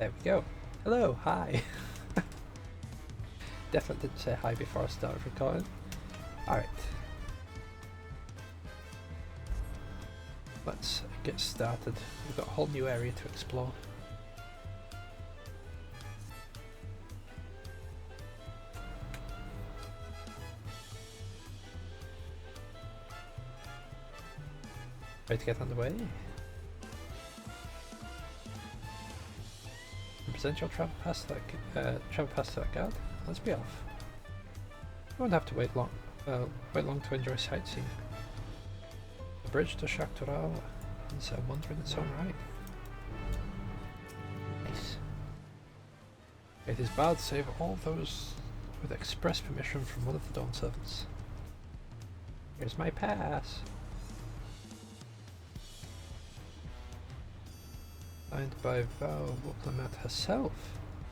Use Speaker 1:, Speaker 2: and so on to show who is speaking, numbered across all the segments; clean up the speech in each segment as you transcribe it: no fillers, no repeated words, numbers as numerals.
Speaker 1: There we go. Hello, hi. Definitely didn't say hi before I started recording. Alright. Let's get started. We've got a whole new area to explore. Ready to get underway? Present your travel pass to that guard. Let's be off. You won't have to wait long to enjoy sightseeing. The bridge to Shaktural is a wonder in its own right. Nice. It is barred save all those with express permission from one of the Dawn servants. Here's my pass. Signed by Val Woklamat herself.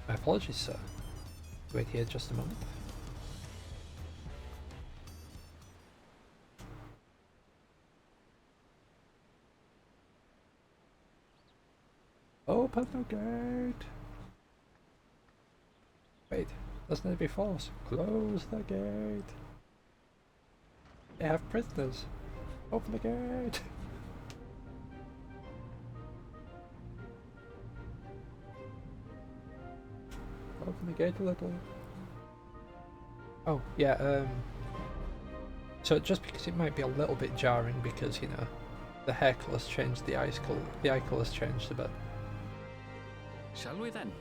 Speaker 1: My apologies, sir. Wait here just a moment. Open the gate! Wait, doesn't it be false? Close the gate! They have prisoners! Open the gate! Open the gate a little. Oh, yeah, so just because it might be a little bit jarring because, you know, the hair colour's changed, the eye colour's changed a bit.
Speaker 2: Shall we then?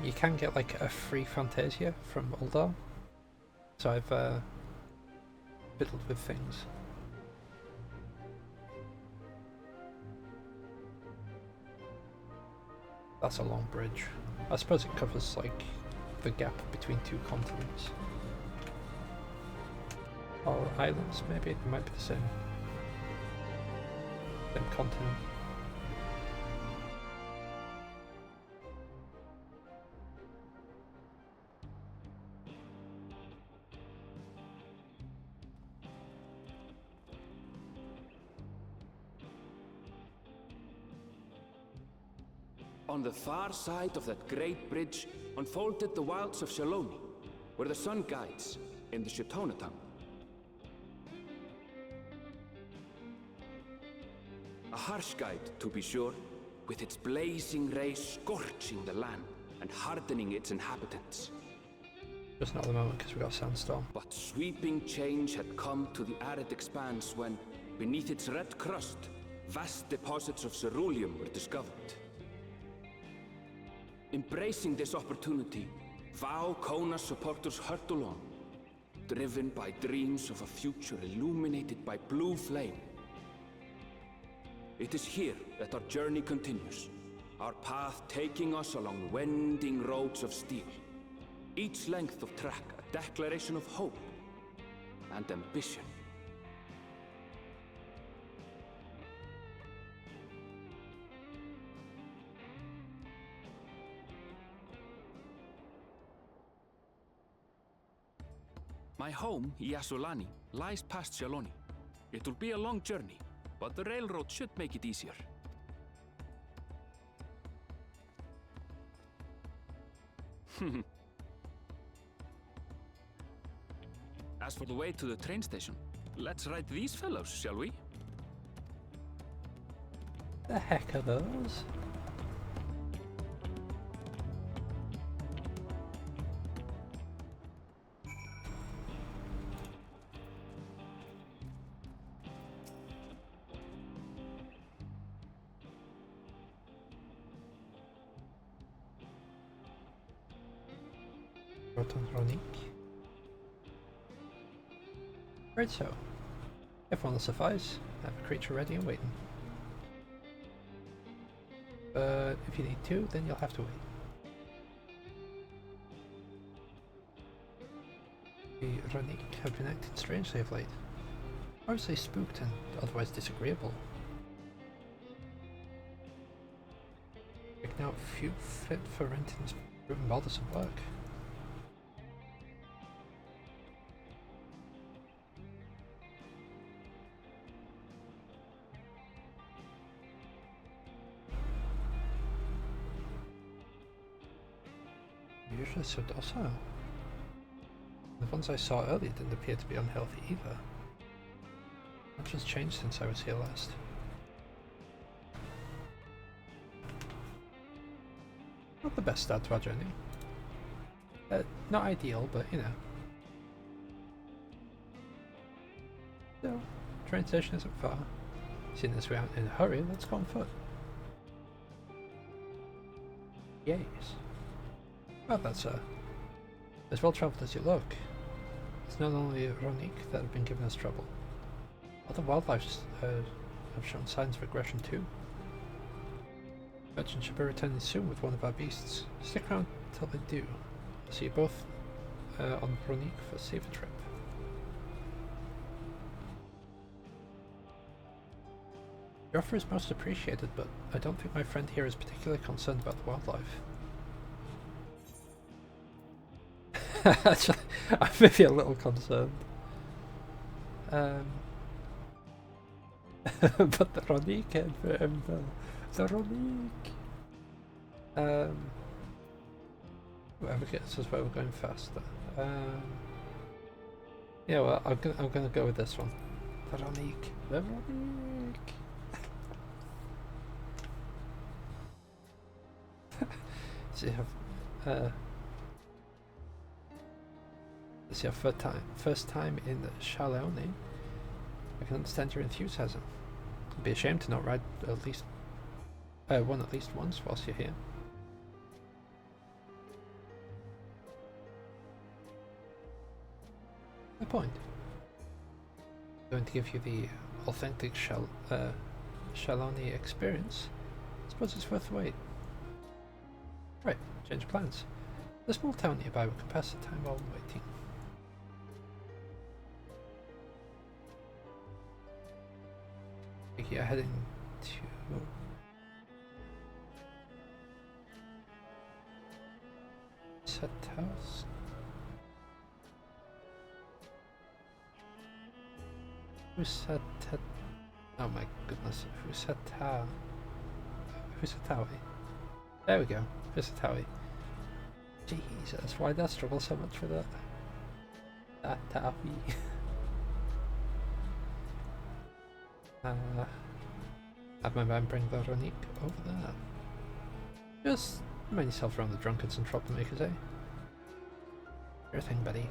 Speaker 1: You can get like a free Fantasia from Uldar, so I've fiddled with things. That's a long bridge. I suppose it covers like the gap between two continents. Or islands, maybe it might be the same continent.
Speaker 2: On the far side of that great bridge unfolded the wilds of Shaloni, where the sun guides in the Shitonatam. A harsh guide, to be sure, with its blazing rays scorching the land and hardening its inhabitants.
Speaker 1: Just not at the moment because we got a sandstorm.
Speaker 2: But sweeping change had come to the arid expanse when, beneath its red crust, vast deposits of ceruleum were discovered. Embracing this opportunity, Vau Kona supporters hurtle on, driven by dreams of a future illuminated by blue flame. It is here that our journey continues, our path taking us along winding roads of steel. Each length of track a declaration of hope and ambition. My home, Yasulani, lies past Shaloni. It will be a long journey, but the railroad should make it easier. As for the way to the train station, let's ride these fellows, shall we?
Speaker 1: The heck are those? Ronik. Right, so everyone will suffice. Have a creature ready and waiting. But if you need to, then you'll have to wait. The Ronik have been acting strangely of late. Obviously spooked and otherwise disagreeable. Picking out few fit for Renton's proven bothersome work. usually so docile. The ones I saw earlier didn't appear to be unhealthy either. Much has changed since I was here last. Not the best start to our journey. Not ideal, but you know. So, train station isn't far. Seeing as we aren't in a hurry, let's go on foot. Yes. Well, that's as well travelled as you look. It's not only Ronique that have been giving us trouble. Other wildlife have shown signs of aggression too. Merchant should be returning soon with one of our beasts. Stick around till they do. I'll see you both on Ronique for a safer trip. Your offer is most appreciated, but I don't think my friend here is particularly concerned about the wildlife. Actually, I'm maybe a little concerned. But the Ronique and the Ronique. Whatever gets us where we're going faster. Yeah, well, I'm gonna go with this one. The Ronique. The Ronique. So you have this is your first time in Charleone. I can understand your enthusiasm. It'd be a shame to not ride at least one at least once whilst you're here. The point. I'm going to give you the authentic Charleone experience. I suppose it's worth the wait. Right, change of plans. The small town nearby we can pass the time while waiting. You're heading to Set House. Oh my goodness, Fusatawi. There we go, Fusatawi. Jesus, why did I struggle so much with it? Fusatawi. Have my man bring the Ronique over there. Just mind yourself around the drunkards and troublemakers, eh? Sure thing, buddy.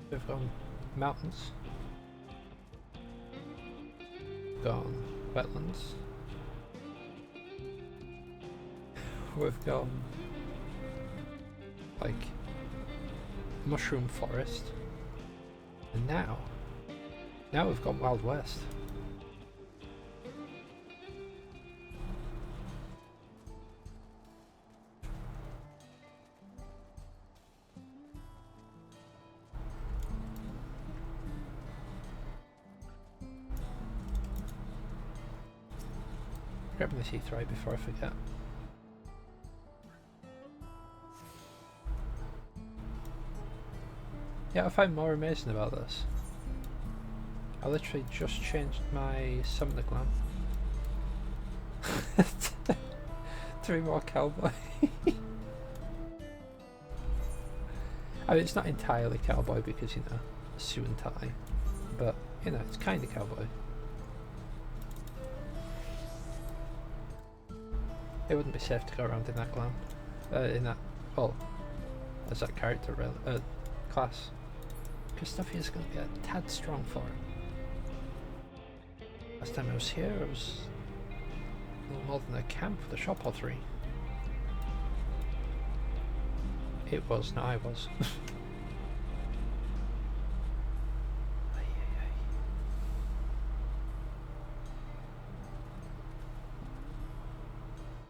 Speaker 1: We've gone mountains. Gone wetlands. We've got like mushroom forest, and now we've got Wild West. Grab the teeth right before I forget. Yeah, I find more amazing about this. I literally just changed my summoner glam to be more cowboy. I mean, it's not entirely cowboy because, you know, suit and tie, but, you know, it's kind of cowboy. It wouldn't be safe to go around in that glam. In that, well, as that character class. Because stuff here is going to be a tad strong for it. Last time I was here, it was a little more than a camp with a shop or three. It was, no, I was.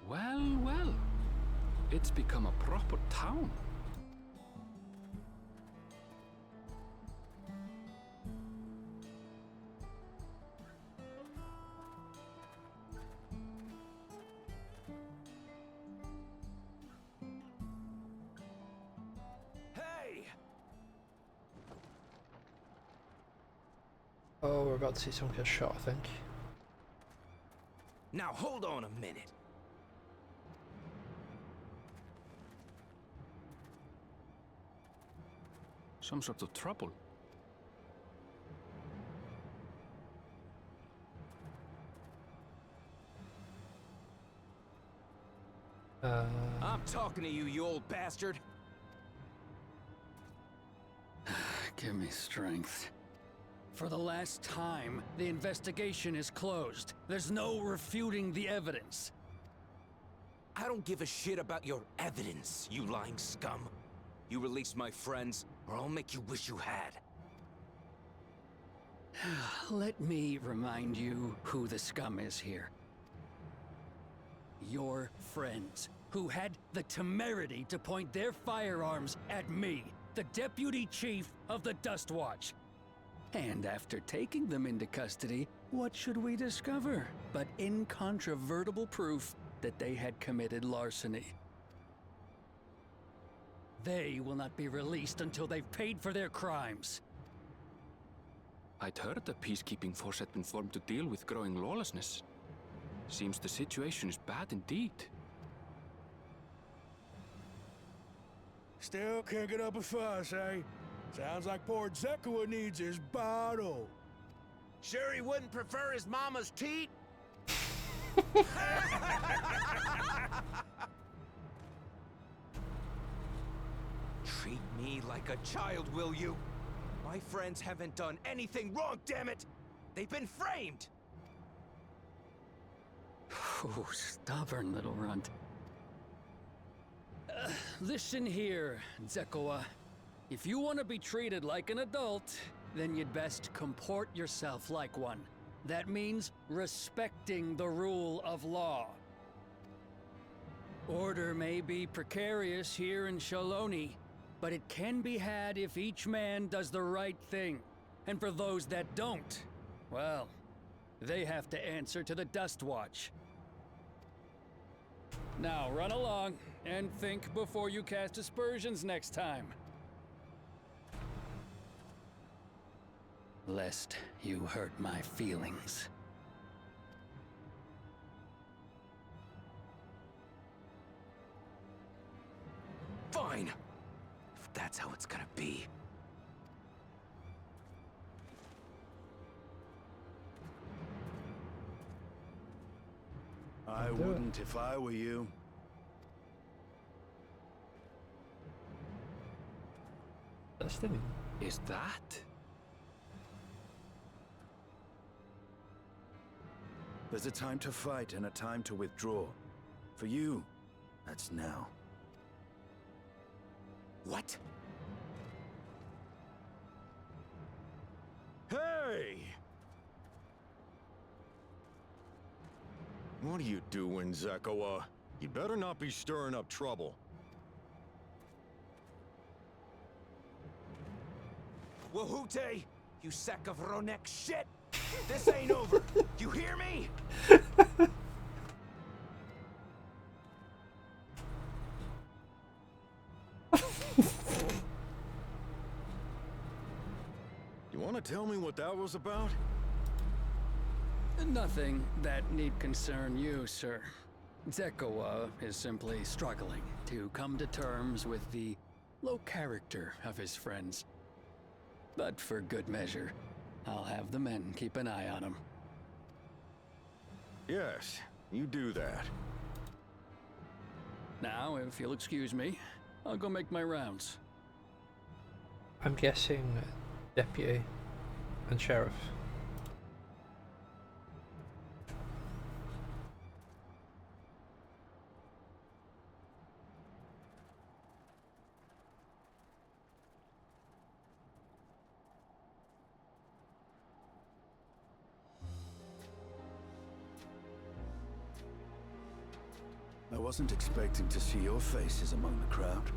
Speaker 2: Well, well. It's become a proper town.
Speaker 1: Oh, we're about to see someone get shot, I think.
Speaker 3: Now hold on a minute.
Speaker 2: Some sort of trouble.
Speaker 3: I'm talking to you, you old bastard.
Speaker 4: Give me strength. For the last time, the investigation is closed. There's no refuting the evidence.
Speaker 3: I don't give a shit about your evidence, you lying scum. You release my friends, or I'll make you wish you had.
Speaker 4: Let me remind you who the scum is here. Your friends, who had the temerity to point their firearms at me, the Deputy Chief of the Dust Watch. And after taking them into custody, what should we discover but incontrovertible proof that they had committed larceny? They will not be released until they've paid for their crimes.
Speaker 2: I'd heard the peacekeeping force had been formed to deal with growing lawlessness. Seems the situation is bad indeed.
Speaker 5: Still can't get up a fuss, eh? Sounds like poor Zekua needs his bottle.
Speaker 3: Sure he wouldn't prefer his mama's teat? Treat me like a child, will you? My friends haven't done anything wrong, damn it! They've been framed!
Speaker 4: Oh, stubborn little runt. Listen here, Zekua. If you want to be treated like an adult, then you'd best comport yourself like one. That means respecting the rule of law. Order may be precarious here in Shaloni, but it can be had if each man does the right thing. And for those that don't, well, they have to answer to the Dust Watch. Now run along and think before you cast aspersions next time. Lest you hurt my feelings.
Speaker 3: Fine! If that's how it's gonna be.
Speaker 5: I wouldn't if I were you.
Speaker 1: Destiny.
Speaker 2: Is that?
Speaker 5: There's a time to fight and a time to withdraw. For you, that's now.
Speaker 3: What?
Speaker 6: Hey! What are you doing, Zekua? You better not be stirring up trouble.
Speaker 3: Wahute, you sack of Ronek shit! This ain't over! You hear me?
Speaker 6: You want to tell me what that was about?
Speaker 4: Nothing that need concern you, sir. Zekua is simply struggling to come to terms with the low character of his friends. But for good measure, I'll have the men keep an eye on him.
Speaker 6: Yes, you do that.
Speaker 4: Now, if you'll excuse me, I'll go make my rounds.
Speaker 1: I'm guessing deputy and sheriff.
Speaker 5: I wasn't expecting to see your faces among the crowd.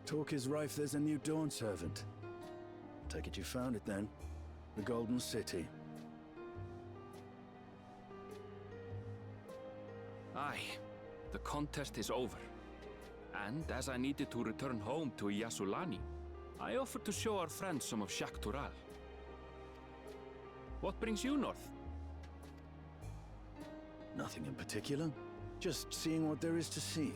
Speaker 5: Talk is rife there's a new Dawn servant. Take it you found it then. The Golden City.
Speaker 2: Aye, the contest is over. And as I needed to return home to Yasulani, I offered to show our friends some of Shak Tural. What brings you north?
Speaker 5: Nothing in particular. Just seeing what there is to see.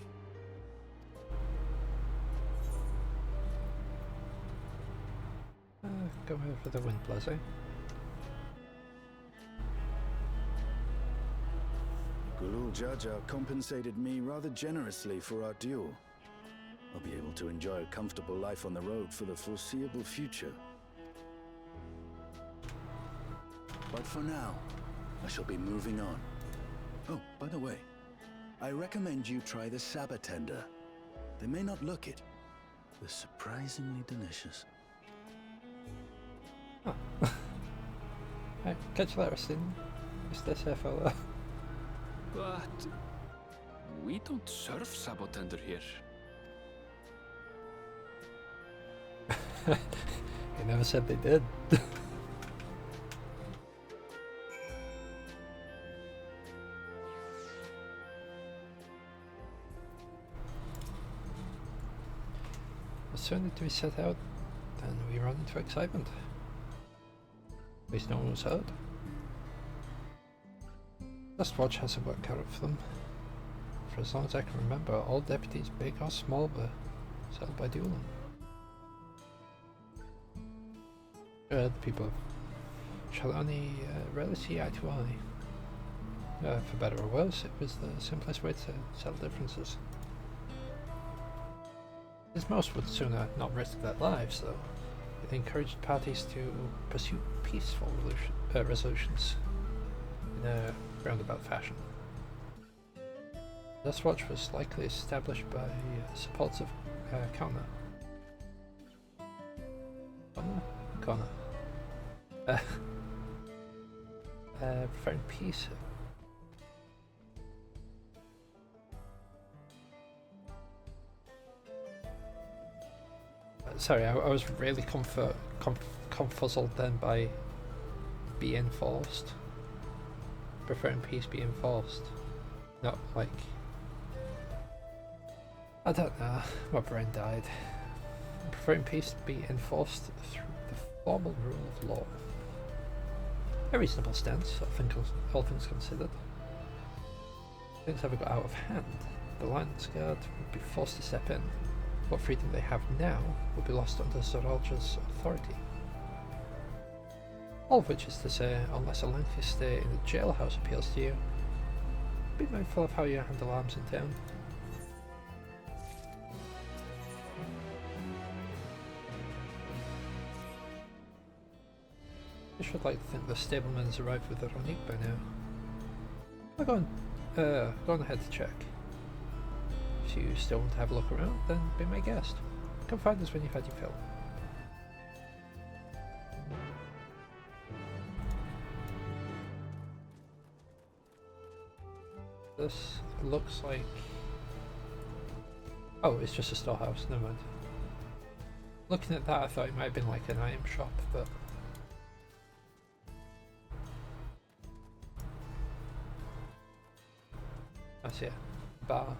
Speaker 1: Go over the wind blizzard.
Speaker 5: Gulul Jaja compensated me rather generously for our duel. I'll be able to enjoy a comfortable life on the road for the foreseeable future. But for now, I shall be moving on. Oh, by the way, I recommend you try the Sabatender. They may not look it. They're surprisingly delicious.
Speaker 1: Right, catch you later, Stephen. Stay safe out there.
Speaker 2: But we don't serve Sabotender here.
Speaker 1: He never said they did. As soon as we set out, then we run into excitement. At least no one was hurt. Dustwatch has a work cut out for them. For as long as I can remember, all deputies, big or small, were settled by dueling. The people of Chalani rarely see eye to eye. For better or worse, it was the simplest way to settle differences. As most would sooner not risk their lives, though, it encouraged parties to pursue peaceful resolutions in a roundabout fashion. Dustwatch was likely established by supporters of Connor. Connor. Preferring peace. Sorry, I was really confuzzled then by be enforced. Preferring peace be enforced. Not like... I don't know, my brain died. Preferring peace to be enforced through the formal rule of law. A reasonable stance, all things considered. If things ever got out of hand, the Lance Guard would be forced to step in. What freedom they have now will be lost under Zoralja's authority. All of which is to say, unless a lengthy stay in the jailhouse appeals to you, be mindful of how you handle arms in town. I should like to think the stableman's arrived with the Ronique by now. I'll go on ahead to check. If you still want to have a look around, then be my guest. Come find us when you've had your fill. This looks like... Oh, it's just a storehouse, never mind. Looking at that, I thought it might have been like an item shop, but... That's it. Bar.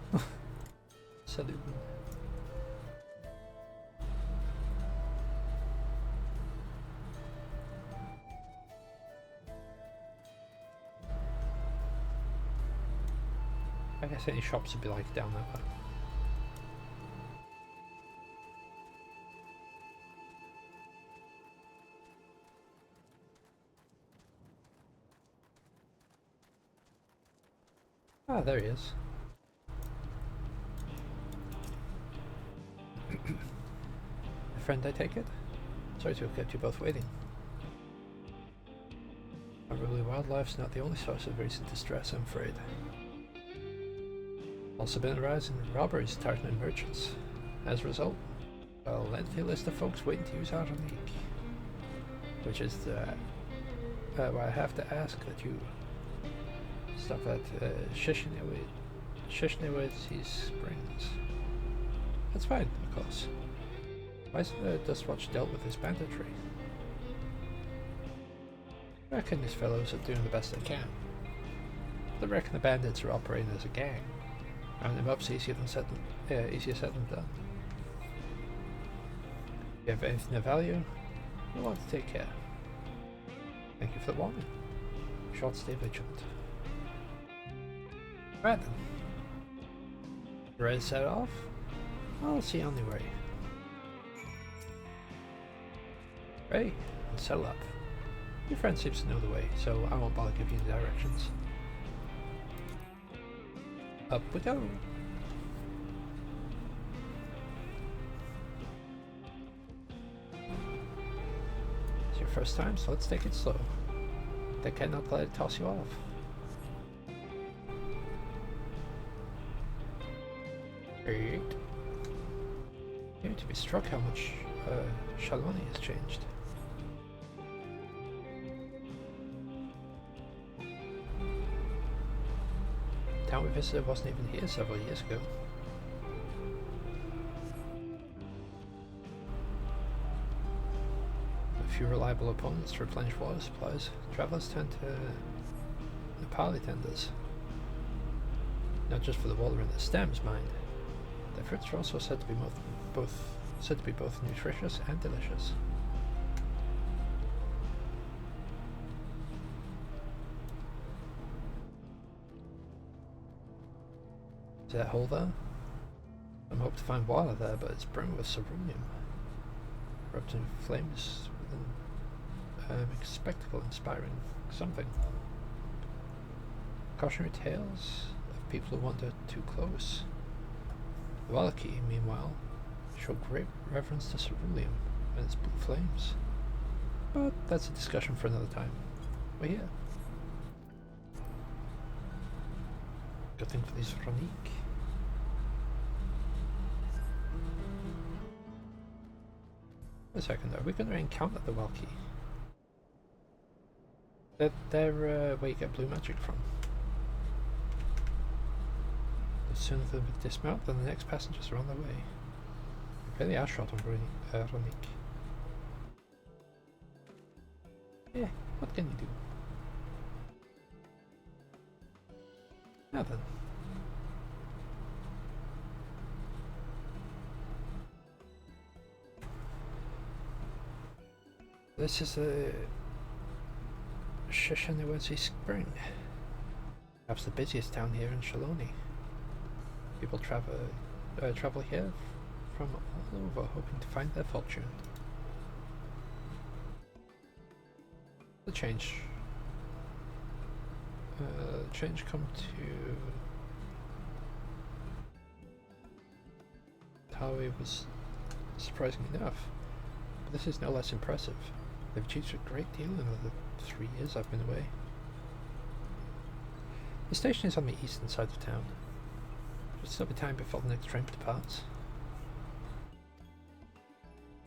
Speaker 1: Saloon. I guess any shops would be like down that way. Ah, there he is. A friend, I take it? Sorry to have kept you both waiting. Unruly wildlife's not the only source of recent distress, I'm afraid. Also been a rise in robberies targeting merchants. As a result, a lengthy list of folks waiting to use our Ronique. Which is why I have to ask that you stop at Shishnewitz Springs. That's fine, of course. Why isn't the Dustwatch dealt with this banditry? I reckon these fellows are doing the best they can. I reckon the bandits are operating as a gang. Rounding them up's easier said than done. If you have anything of value, you'll want to take care. Thank you for the warning. Short stay vigilant. Right then. Ready to set off? I'll see you on the way. Ready? Let's settle up. Your friend seems to know the way, so I won't bother giving you the directions. Up we go! It's your first time, so let's take it slow. They cannot let it toss you off. Right. You're to be struck how much Shaloni has changed. The town we visited wasn't even here several years ago. A few reliable opponents to replenish water supplies. Travelers turn to Nepali tenders. Not just for the water in the stems, mind. Their fruits are also said to be both nutritious and delicious. Is that hole there? I hope to find water there, but it's brimming with ceruleum. Erupting flames with a spectacle inspiring something. Cautionary tales of people who wander too close. The Wallaki, meanwhile, show great reverence to ceruleum and its blue flames. But that's a discussion for another time. We're here. Good thing for these Ronique. Wait a second, are we going to encounter the Wallaki? They're where you get blue magic from. The sooner they dismount, then the next passengers are on their way. Prepare the Ashrod on Ronique. Yeah, what can you do? Now then. This is a Shishaniwezi Spring. Perhaps the busiest town here in Shaloni. People travel here from all over, hoping to find their fortune. The change come to Tawi was surprising enough, but this is no less impressive. They've achieved a great deal in the 3 years I've been away. The station is on the eastern side of town. Just still be time before the next train departs.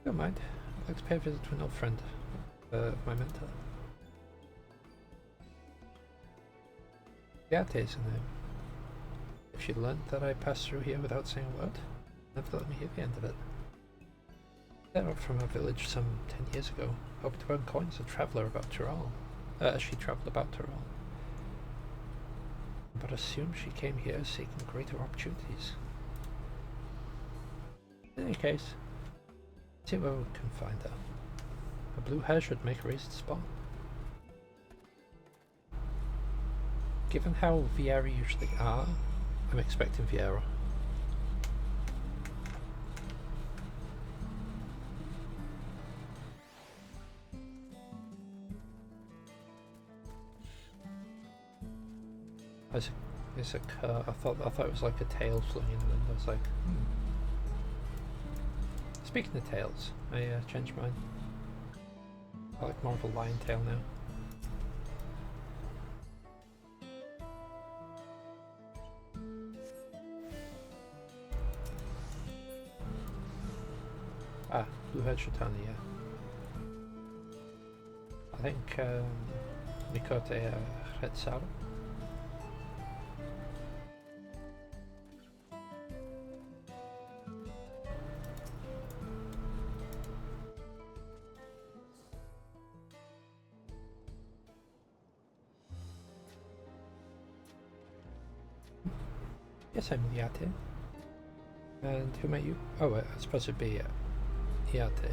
Speaker 1: Don't mind. I'd like to pay a visit to an old friend of my mentor. Yate is her name. If she learned that I passed through here without saying a word, never let me hear the end of it. They're up from our village some 10 years ago, hoping to earn coins as a traveller about Tyrol, as she travelled about Tyrol. But assume she came here seeking greater opportunities. In any case, see where we can find her. Her blue hair should make her easy to spot. Given how Viera usually are, I'm expecting Viera. It's a I thought it was like a tail flowing in the wind. I was like, Speaking of tails, I changed mine. I like more of a lion tail now. Ah, Blue-haired Shotani, yeah. I think Mikote Retsaru. Yes, I'm Iate. And who met you? Oh, I suppose it'd be Iate.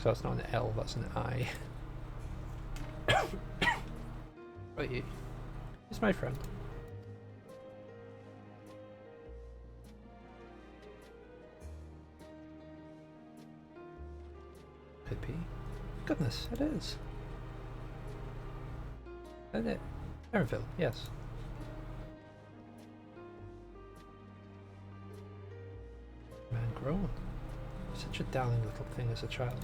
Speaker 1: So that's not an L, that's an I. Right, he's my friend. Could be. Goodness, it is. Isn't it? Erenville, yes. Man grown. Such a darling little thing as a child.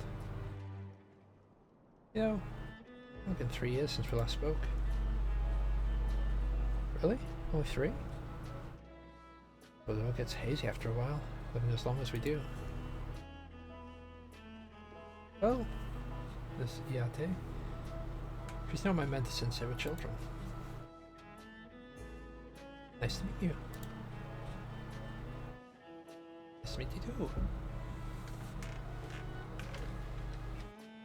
Speaker 1: You know, it's only been 3 years since we last spoke. Really? Only 3? Well, it all gets hazy after a while, living as long as we do. Well, this Iate. She's now my mentor since they were children. Nice to meet you. Nice to meet you too.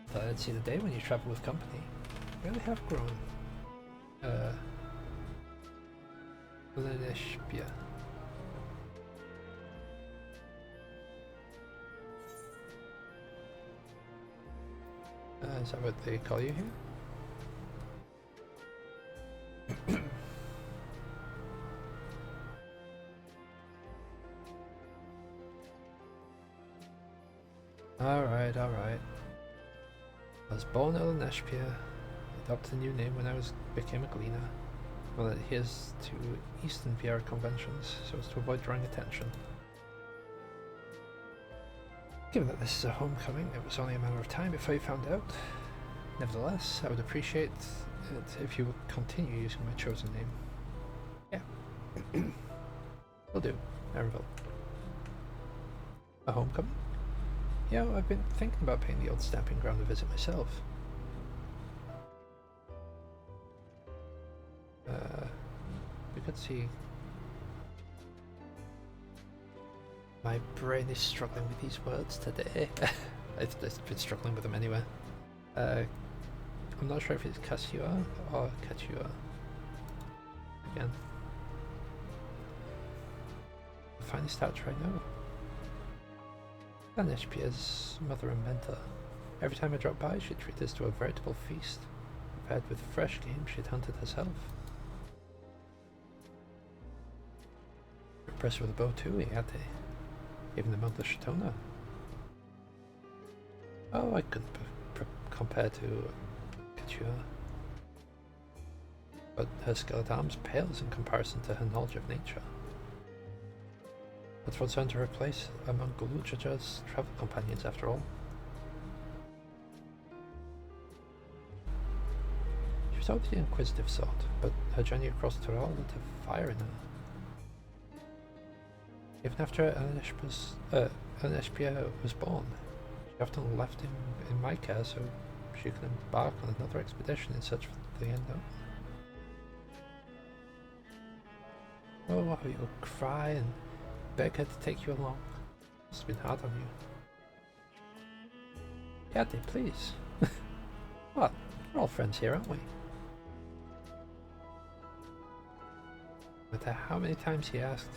Speaker 1: Thought I'd see the day when you travel with company. You really have grown. Leneshpia. Is that what they call you here? Alright, alright. I was born Leneshpia, adopted a new name when I became a gleaner. Well, adheres to Eastern VR conventions, so as to avoid drawing attention. Given that this is a homecoming, it was only a matter of time before you found out. Nevertheless, I would appreciate it if you would continue using my chosen name. Yeah. Will do, Erenville. A homecoming? Yeah, I've been thinking about paying the old stamping ground a visit myself. We could see. My brain is struggling with these words today. It's been struggling with them anyway. I'm not sure if it's Kasua or Kachua. Again. The finest touch right now. Leneshpia's mother and mentor. Every time I dropped by, she'd treat us to a veritable feast, prepared with fresh game she'd hunted herself. Impressed with a bow too, Iate. Even the Mount of Shatona. Oh, I couldn't compare to Kachua. But her skill at arms pales in comparison to her knowledge of nature. That's what's earned her a place among Gulujaja's travel companions after all. She was always the inquisitive sort, but her journey across Tural lit a fire in her. Even after Leneshpia was born, she often left him in my care so she could embark on another expedition in search for the unknown. Oh, how you would cry and beg her to take you along. Must have been hard on you. Yate, please. What? We're all friends here, aren't we? No matter how many times he asked,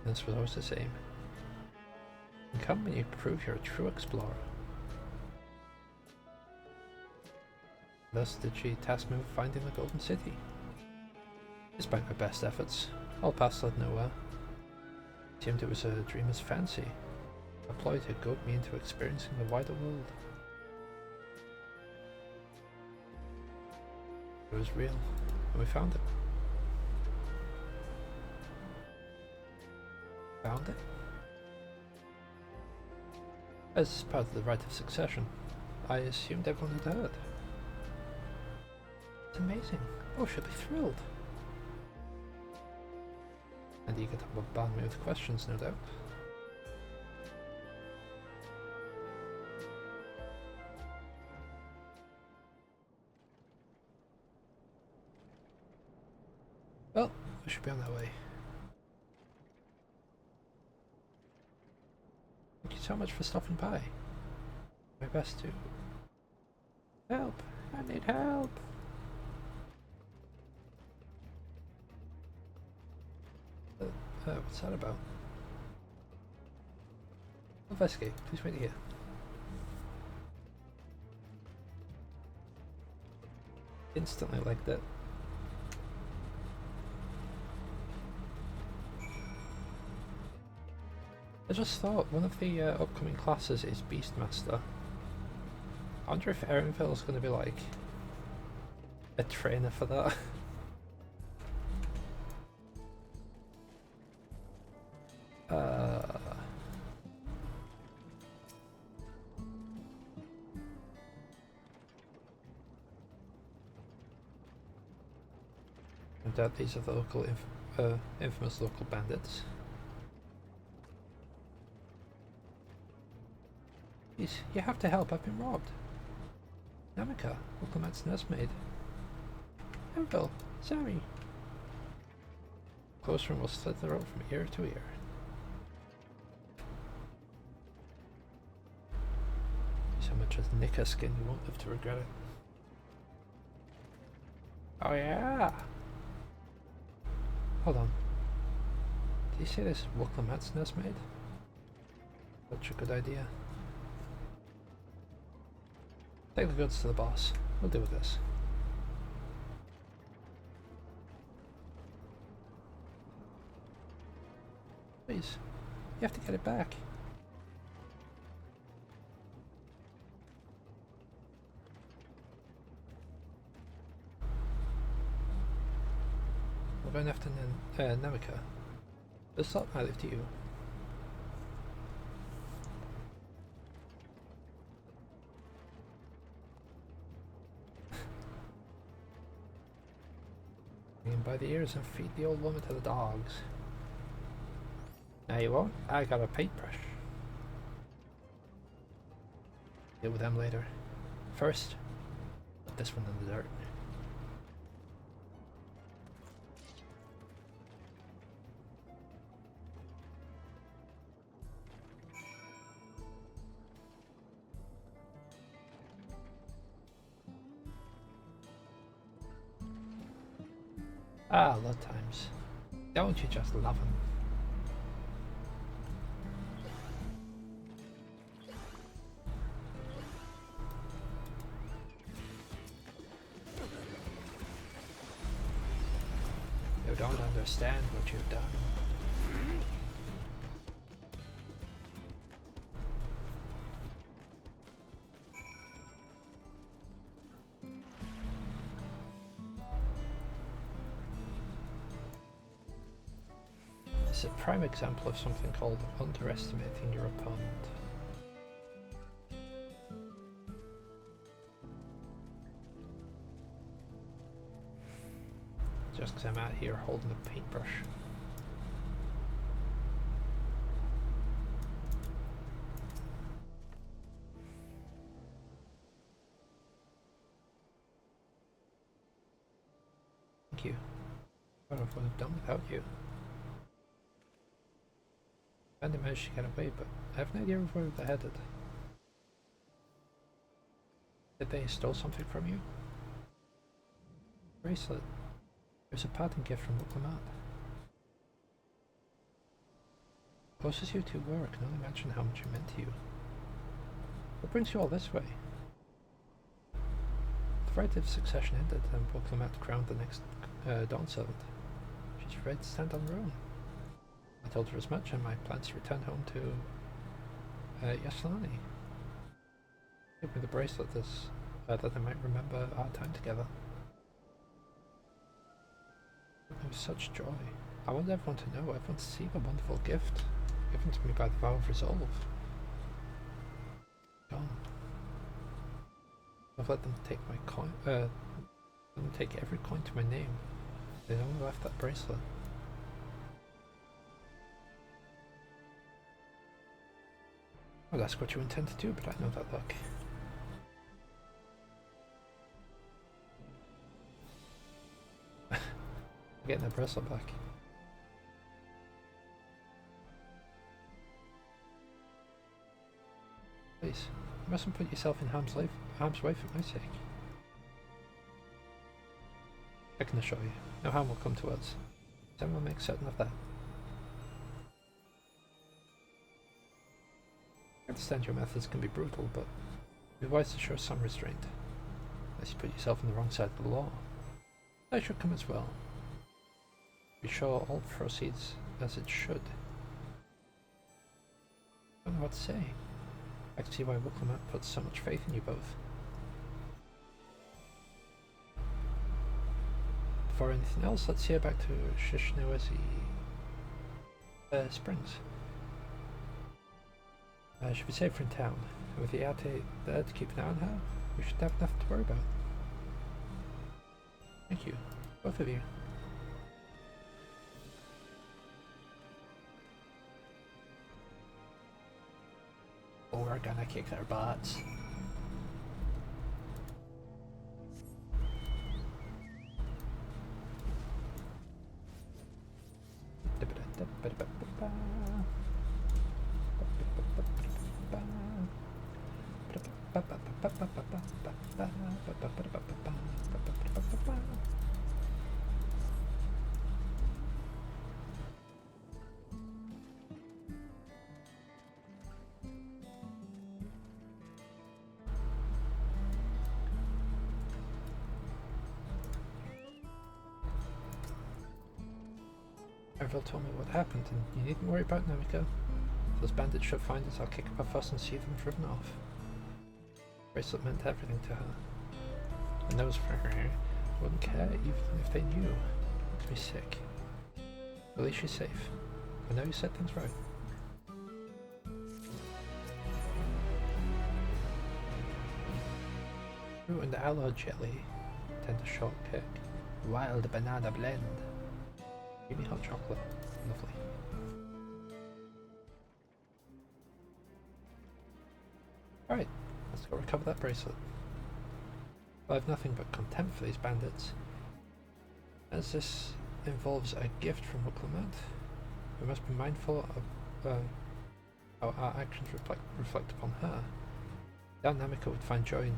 Speaker 1: this was always the same. And come when you prove you're a true explorer. Thus did she task me with finding the Golden City. Despite my best efforts, all paths led nowhere. It seemed it was a dreamer's fancy, a ploy to goad me into experiencing the wider world. It was real, and we found it. Found it? As part of the rite of succession, I assumed everyone had heard. It's amazing. Oh, she'll be thrilled. And eager to bombard me with questions, no doubt. Well, we should be on our way. Thank you so much for stopping by. My best to... Help! I need help! What's that about? Vesky, please wait here. instantly liked it. I just thought one of the upcoming classes is Beastmaster. I wonder if Erenville's going to be like a trainer for that. I doubt these are the local infamous local bandits. Please, you have to help, I've been robbed. Namika, Wilclamant's nursemaid. Erenville, Sari. Closer and we'll slit the rope from ear to ear. So much as nick her skin, you won't live to regret it. Oh yeah! Hold on. Did you say this is Wilclamant's nursemaid? Such a good idea. Take the goods to the boss. We'll deal with this. Please, you have to get it back. We're going after Namika. This lot I leave to you. Him by the ears and feed the old woman to the dogs. Now you won't. I got a paintbrush. Deal with them later. First, put this one in the dirt. Ah, lot times. Don't you just love him? You don't understand what you've done. It's a prime example of something called underestimating your opponent. Just because I'm out here holding a paintbrush. Thank you. I don't know what I've done without you. I managed to get away, but I have no idea of where they're headed. Did they steal something from you? Bracelet. It was a parting gift from Wilclamant. Close as you two were, I can only imagine how much it meant to you. What brings you all this way? The right of succession ended, and Wilclamant crowned the next Dawn Servant. She's ready to stand on her own. I told her as much, and my plans to return home to Yashlani. Give me the bracelet that I might remember our time together. It was such joy. I want everyone to know, everyone to see the wonderful gift given to me by the Vow of Resolve. Gone. I've let them take my coin, let them take every coin to my name. They only left that bracelet. I'll ask what you intend to do, but I know that look. Getting that bracelet back. Please, you mustn't put yourself in harm's way for my sake. I can assure you, no harm will come to us. Then we'll make certain of that. I understand your methods can be brutal, but it'd be wise to show some restraint. unless you put yourself on the wrong side of the law. That should come as well. Be sure all proceeds as it should. I don't know what to say. I can see why Wilclamant puts so much faith in you both. Before anything else, let's hear back to Shishnoezi Springs. She'll be safer in town, and with the Ate there to keep an eye on her, we should have nothing to worry about. Thank you, both of you. Oh, we're gonna kick their butts. Ervil told me what happened, and you needn't worry about Namiko. If those bandits should find us, I'll kick up a fuss and see them driven off. Bracelet meant everything to her. And those for her wouldn't care even if they knew. Makes me sick. At least she's safe. I know you said things right. Fruit and aloe jelly. Tender shortcake. Wild banana blend. Give me hot chocolate. Lovely. Alright, let's go recover that bracelet. I have nothing but contempt for these bandits. As this involves a gift from Wilclamant, we must be mindful of how our actions reflect upon her. Doubt Namiko would find joy in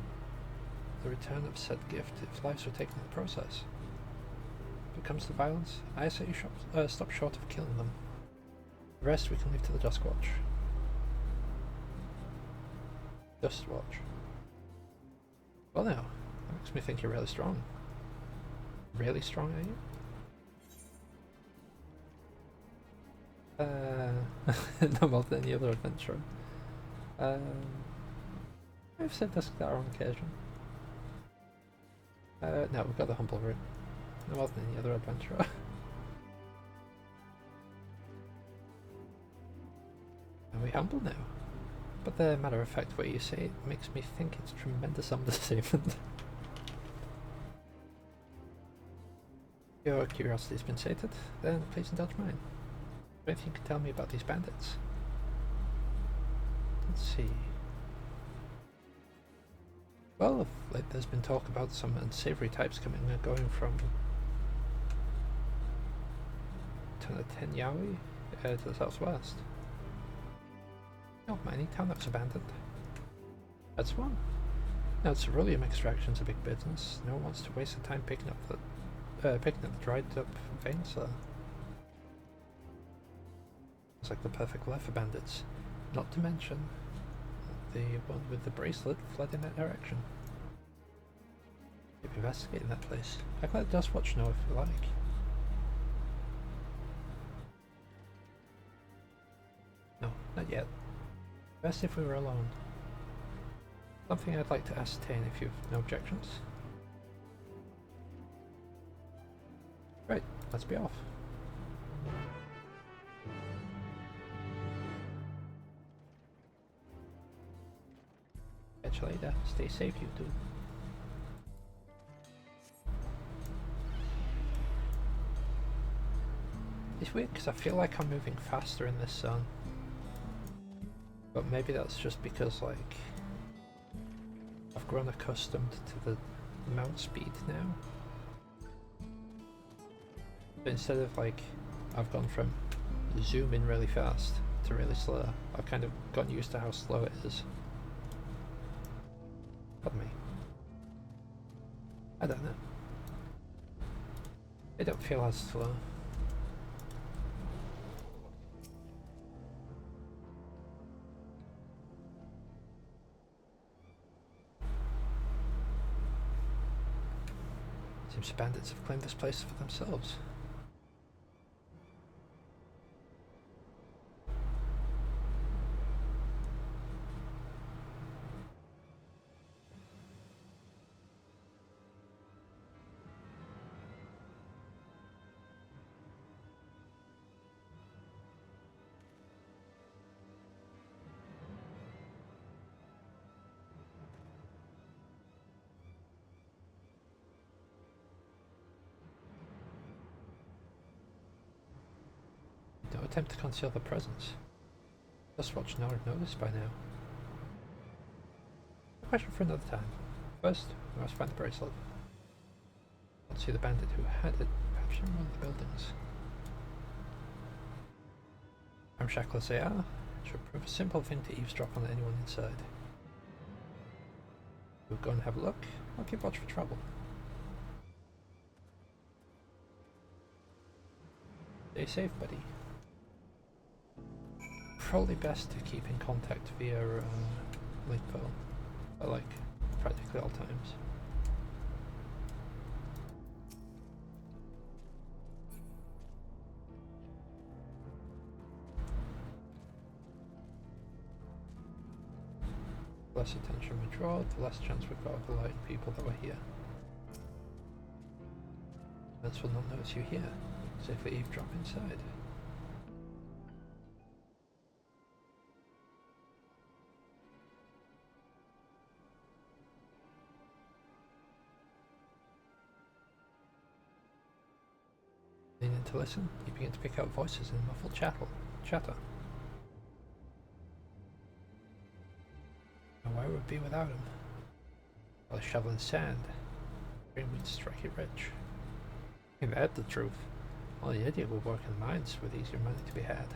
Speaker 1: the return of said gift if lives were taken in the process. If it comes to violence, I say you stop short of killing them. The rest we can leave to the Dustwatch. Dustwatch. Well now, that makes me think you're really strong. Really strong, are you? No more than any other adventurer. I've said this on occasion. No, we've got the humble route. No more than any other adventurer. Are we humble now? But the matter-of-fact way you say it makes me think it's tremendous understatement. Your curiosity's been sated, then please indulge mine. Anything you can tell me about these bandits? Let's see. Well, like, there's been talk about some unsavory types coming and going from Ten Yaoi to the southwest. Not any town that's abandoned. That's one. Now, ceruleum extraction's a big business. No one wants to waste the time picking up the dried up veins there. It's like the perfect life for bandits. Not to mention, the one with the bracelet fled in that direction. Keep investigating that place. I can let Dustwatch know if you like. No, not yet. Best if we were alone. Something I'd like to ascertain if you've no objections. Right, let's be off. Catch you later. Stay safe, you two. It's weird because I feel like I'm moving faster in this zone. But maybe that's just because, like, I've grown accustomed to the mount speed now. But instead of, like, I've gone from zooming really fast to really slow, I've kind of gotten used to how slow it is. Pardon me. I don't know. It don't feel as slow. Seems the bandits have claimed this place for themselves. No attempt to conceal the presence. Dustwatch not have noticed by now. A question for another time. First, we must find the bracelet. Let's see the bandit who had it, perhaps in one of the buildings. Ramshackle as they are, it should prove a simple thing to eavesdrop on anyone inside. We'll go and have a look. I'll keep watch for trouble. Stay safe, buddy. Probably best to keep in contact via link phone at like practically all times. The less attention we draw, the less chance we've got of alerting people that we're here. Events will not notice you here, safely eavesdrop inside. Lean in to listen, you begin to pick out voices in muffled chatter. And where would it be without him? While shoveling sand, rain would strike it rich. If that's the truth, only the idiot would work in mines with easier money to be had.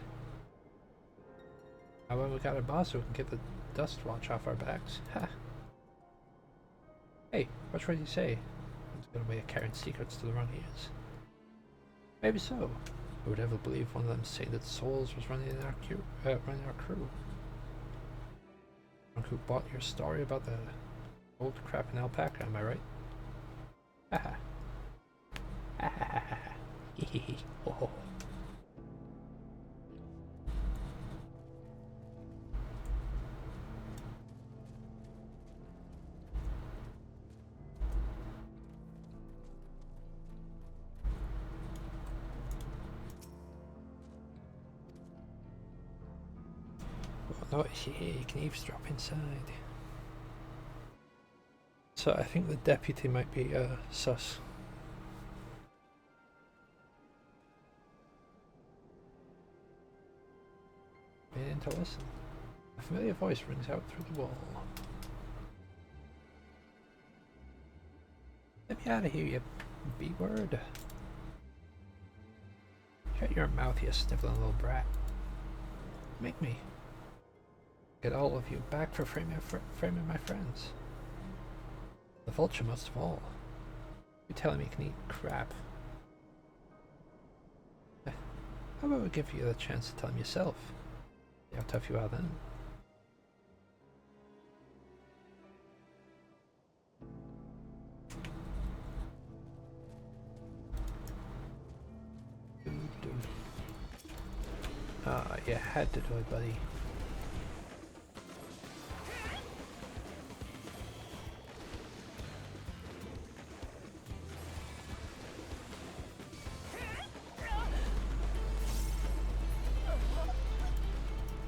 Speaker 1: However, we got a boss so we can get the dust watch off our backs. Ha! Hey, what's what you say? It's a good way of carrying secrets to the wrong ears. Maybe so. Who would ever believe one of them sainted souls was running our crew? One who bought your story about the old crap in alpaca, am I right? Haha. Haha. Hehehe. Oh. Oh, yeah, you can eavesdrop inside. So I think the deputy might be sus. Lean in to listen. A familiar voice rings out through the wall. Let me out of here, you B-word. Shut your mouth, you sniveling little brat. Make me. Get all of you back for framing my friends. The vulture most of all. You're telling me you can eat crap. How about we give you the chance to tell him yourself? See how tough you are then. Ah, you had to do it, buddy.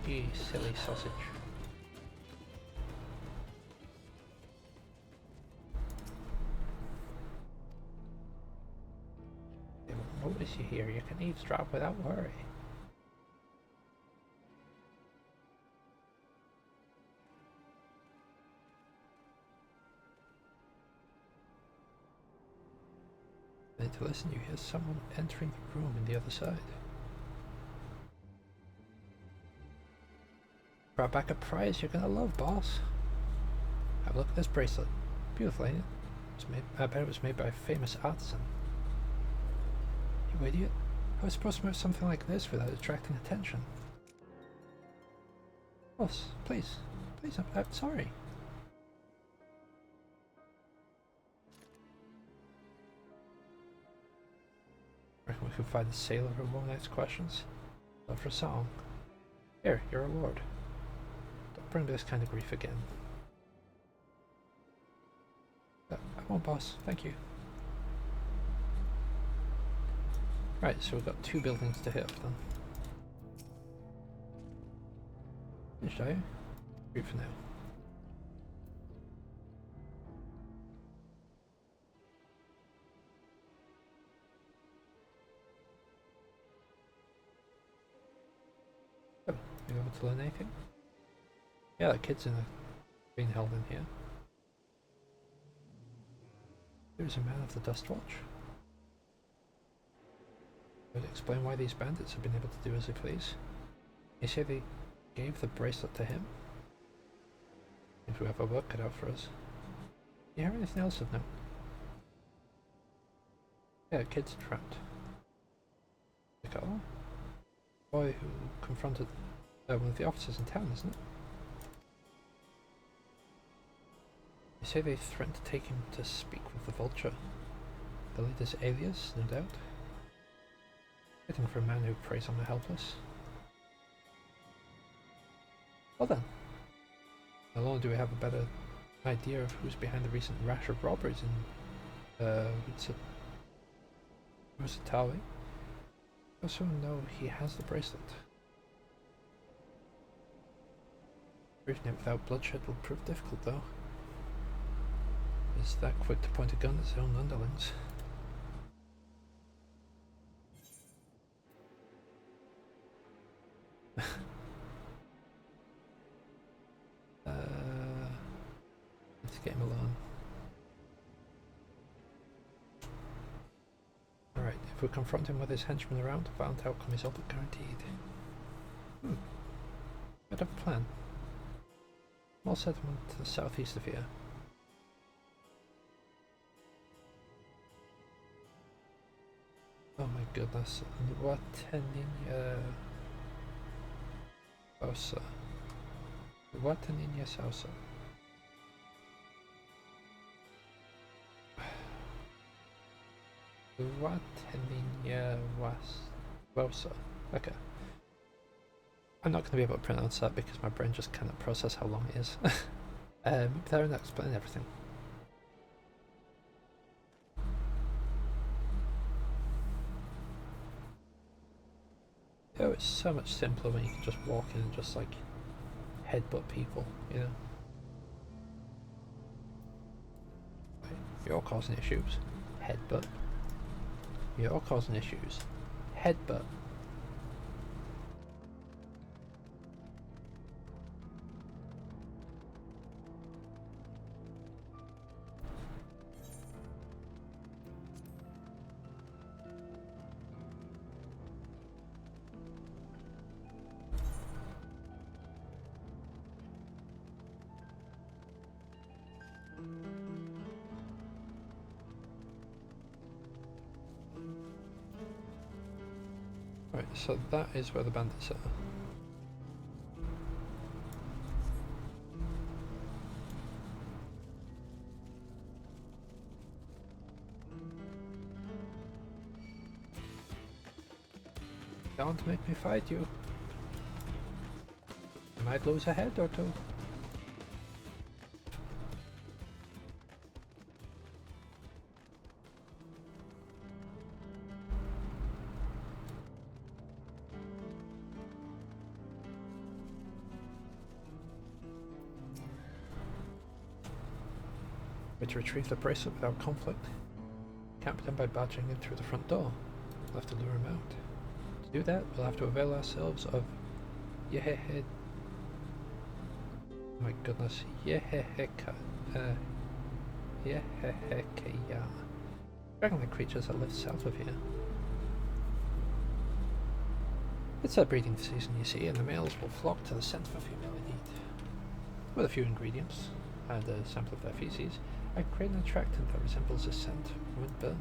Speaker 1: You silly sausage. They won't notice you here. You can eavesdrop without worry. Then to listen, you hear someone entering the room on the other side. Brought back a prize you're gonna love, boss. Have a look at this bracelet. Beautiful, ain't it? I bet it was made by a famous artisan. You idiot. I was supposed to move something like this without attracting attention. Boss, please. Please, I'm sorry. Reckon we could find a sailor who won't ask questions. Love for a song. Here, your reward. Don't bring me this kind of grief again. I won't, boss. Thank you. Right, so we've got 2 buildings to hit off then. Finished, are you? 3 for now. Oh, you able to learn anything? Yeah, that kid's being held in here. There's a man of the Dustwatch. Would explain why these bandits have been able to do as they please. You say they gave the bracelet to him? If we have our work cut out for us. Do you have anything else of note? Yeah, kid's trapped. The girl? Boy who confronted one of the officers in town, isn't it? You say they threatened to take him to speak with the Vulture. The leader's alias, no doubt. Waiting for a man who preys on the helpless. Well then, not only do we have a better idea of who's behind the recent rash of robberies in Rusatawi, we also know he has the bracelet. Proving it without bloodshed will prove difficult though. He's that quick to point a gun at his own underlings. Let's get him alone. Alright, if we confront him with his henchmen around, a violent outcome is all but guaranteed. I'd have a plan. Small settlement to the southeast of here. Oh my goodness, Wataninya Sausa. Wataninya Sausa. Wataninya Sausa. Okay. I'm not going to be able to pronounce that because my brain just cannot process how long it is. There and explain everything. Oh, it's so much simpler when you can just walk in and just like headbutt people, you know? You're causing issues. Headbutt. You're causing issues. Headbutt. Right, so that is where the bandits are. Don't make me fight you. I might lose a head or two. To retrieve the bracelet without conflict. Can't be done by barging in through the front door. We'll have to lure him out. To do that, we'll have to avail ourselves of Yehehe. Oh my goodness, Yehehekeya. Dragon-like creatures that live south of here. It's their breeding season, you see, and the males will flock to the scent of a female in heat. With a few ingredients and a sample of their feces, I create an attractant that resembles a scent when burned.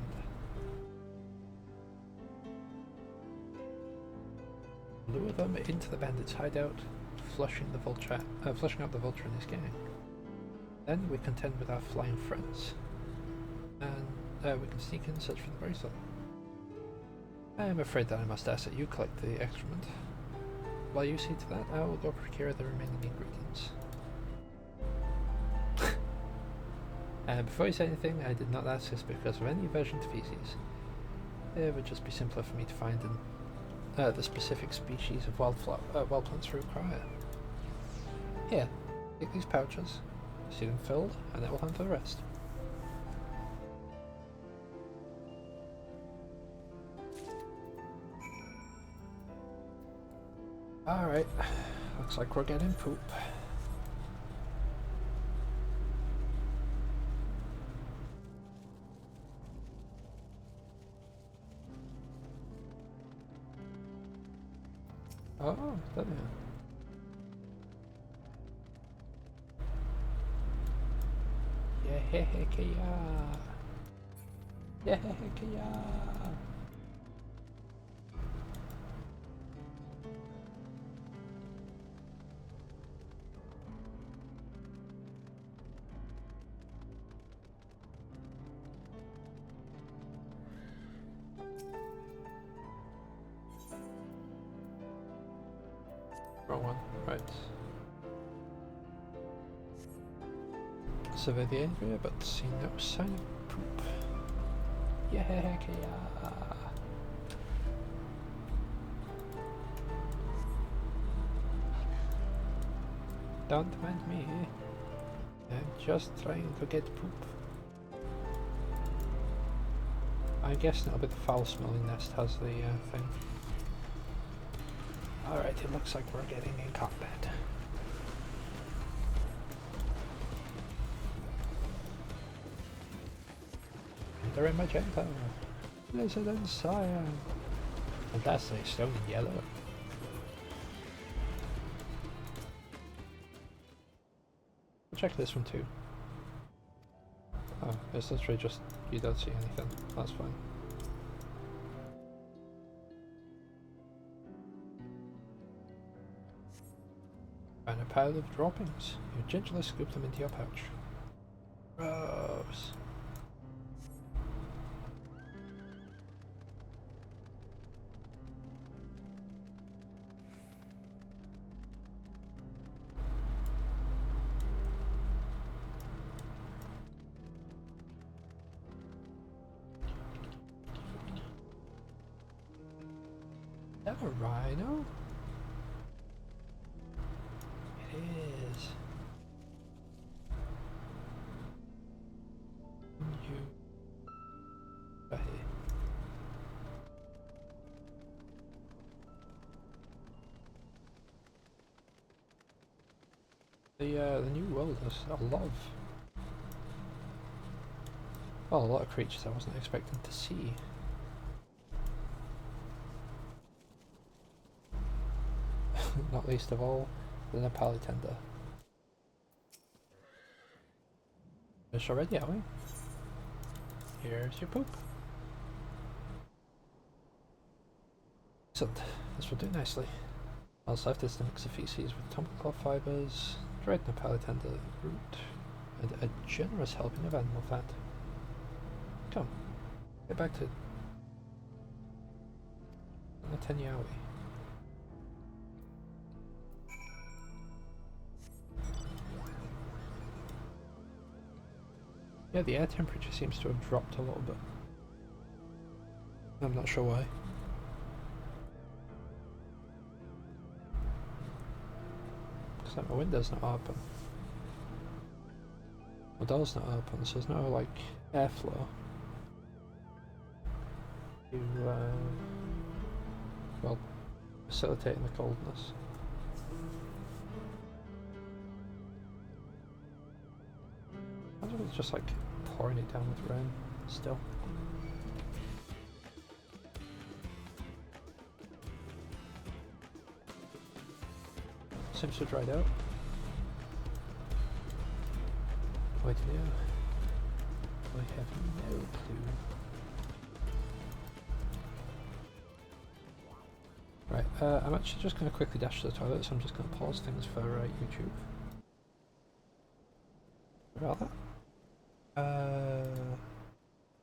Speaker 1: Lure them into the bandits' hideout, flushing out the vulture and his gang. Then we contend with our flying friends, and we can sneak in and search for the bracelet. I am afraid that I must ask that you collect the excrement. While you see to that, I will go procure the remaining ingredients. Before you say anything, I did not ask this because of any aversion to feces. It would just be simpler for me to find the specific species of wild plants for require. Here, take these pouches, see them filled, and it will handle the rest. Alright, looks like we're getting poop. Oh, there they are. Yeah, heck yeah. Yeah, heck yeah. Wrong one, right. Survey the area, but see no sign of poop. Yeah, heck yeah. Don't mind me. I'm just trying to get poop. I guess now, but the foul-smelling nest has the thing. Alright, it looks like we're getting in combat. They're in magenta, lizard and cyan, and that's a stone in yellow. We'll check this one too. Oh, it's literally just you don't see anything. That's fine. Find a pile of droppings. You gingerly scoop them into your pouch. Gross. Is that a rhino? It is. Right. The new world has a lot of, well, a lot of creatures I wasn't expecting to see. Not least of all, the Nepali tender. Finished already, are we? Here's your poop. Excellent. This will do nicely. All that's left is the mix of feces with tumbleclaw fibres, dried Nepali tender root, and a generous helping of animal fat. Come, get back to Netanyahu. Yeah, the air temperature seems to have dropped a little bit. I'm not sure why. Because my window's not open. My door's not open, so there's no, like, airflow. Well, facilitating the coldness. I don't know if it's just like pouring it down with rain still. Seems to have dried out. Wait, yeah. I have no clue. Right, I'm actually just going to quickly dash to the toilet, so I'm just going to pause things for YouTube. Sorry about that.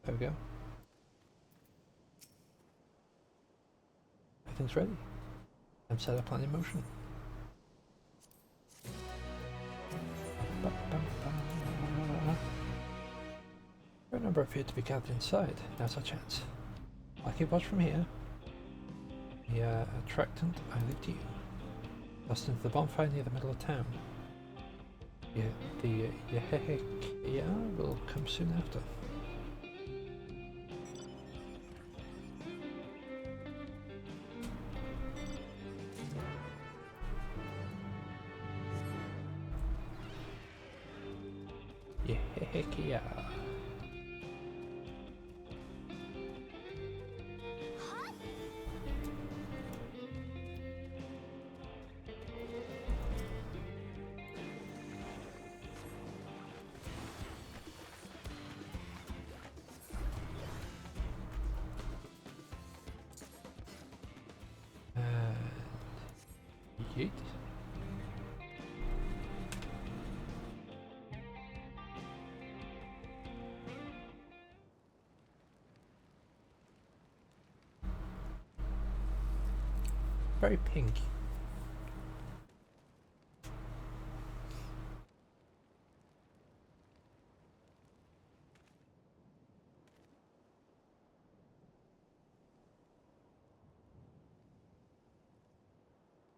Speaker 1: There we go. Everything's ready. I'm set up plan in motion. A number appeared to be gathered inside. Now's our chance. I'll keep watch from here. The attractant, I leave to you. Bust into the bonfire near the middle of town. Yeah, the Yehehekia will come soon after. Yehehekia. Yeet. Very pink.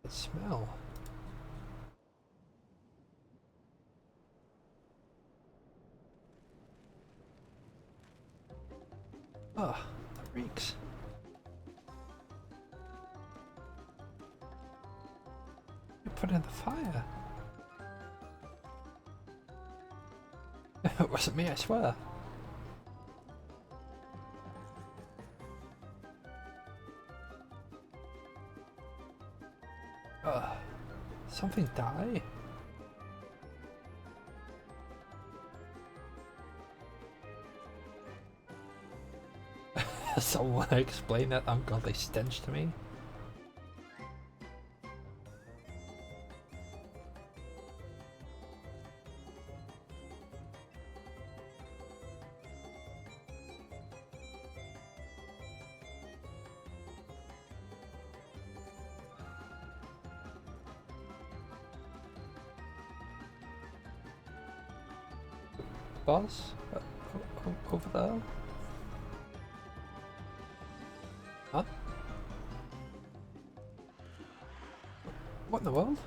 Speaker 1: The smell. Ah, that reeks. You put it in the fire. It wasn't me, I swear. Something die? Someone explain that ungodly stench to me? Boss? Over there? Huh? What in the world?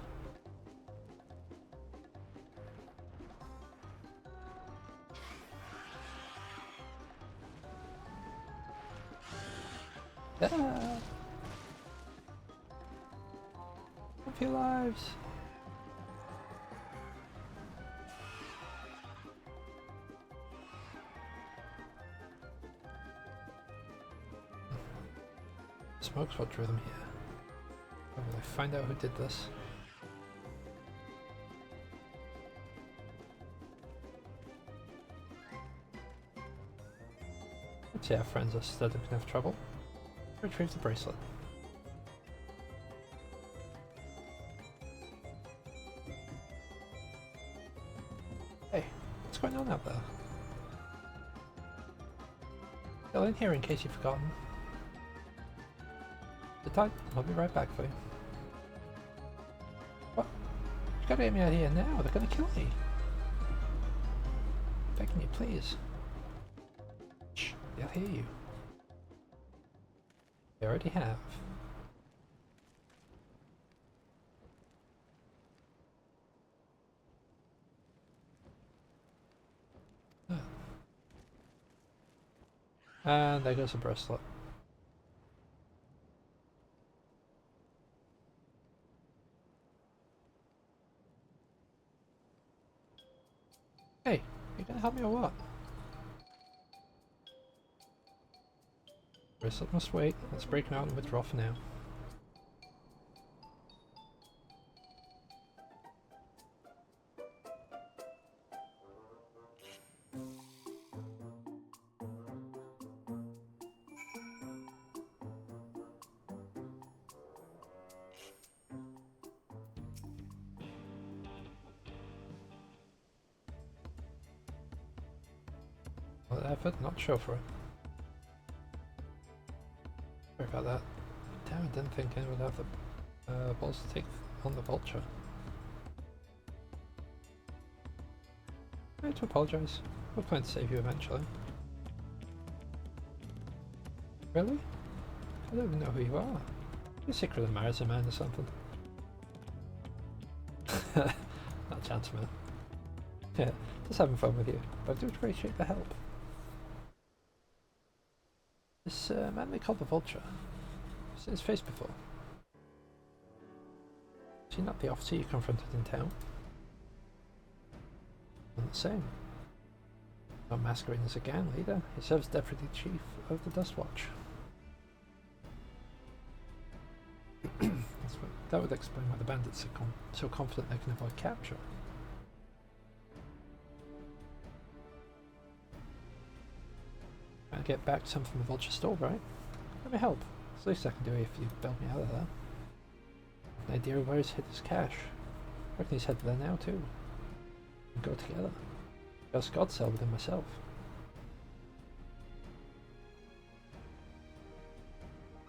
Speaker 1: Yeah! Up your lives! Smoke's what drew them here. How will I find out who did this? Let's see, our friends are still in enough trouble. Retrieve the bracelet. Hey, what's going on out there? Still in here in case you've forgotten. Sit tight, I'll be right back for you. What? You gotta get me out of here now, they're gonna kill me. Begging you, please. Shh, they'll hear you. They already have. And there goes the bracelet. Hey, you gonna help me or what? Bracelet must wait. Let's break him out and withdraw for now. Well, effort, not sure for it. Sorry about that. Damn, I didn't think anyone would have the balls to take on the vulture. I need to apologize. We'll plan to save you eventually. Really? I don't even know who you are. You're Secret Admirers of Man or something. Not a chance, man. Yeah, just having fun with you, but I do appreciate the help. This man they call the Vulture. I've seen his face before. Is he not the officer you confronted in town? Not the same. Not masquerading as a gang leader, he serves Deputy Chief of the Dustwatch. That would explain why the bandits are so confident they can avoid capture. Trying to get back some from the Vulture store, right? Let me help. It's the least I can do if you bail me out of there. An idea of where he's hid his cash. I reckon he's headed there now too. We can go together. Just God cell within myself.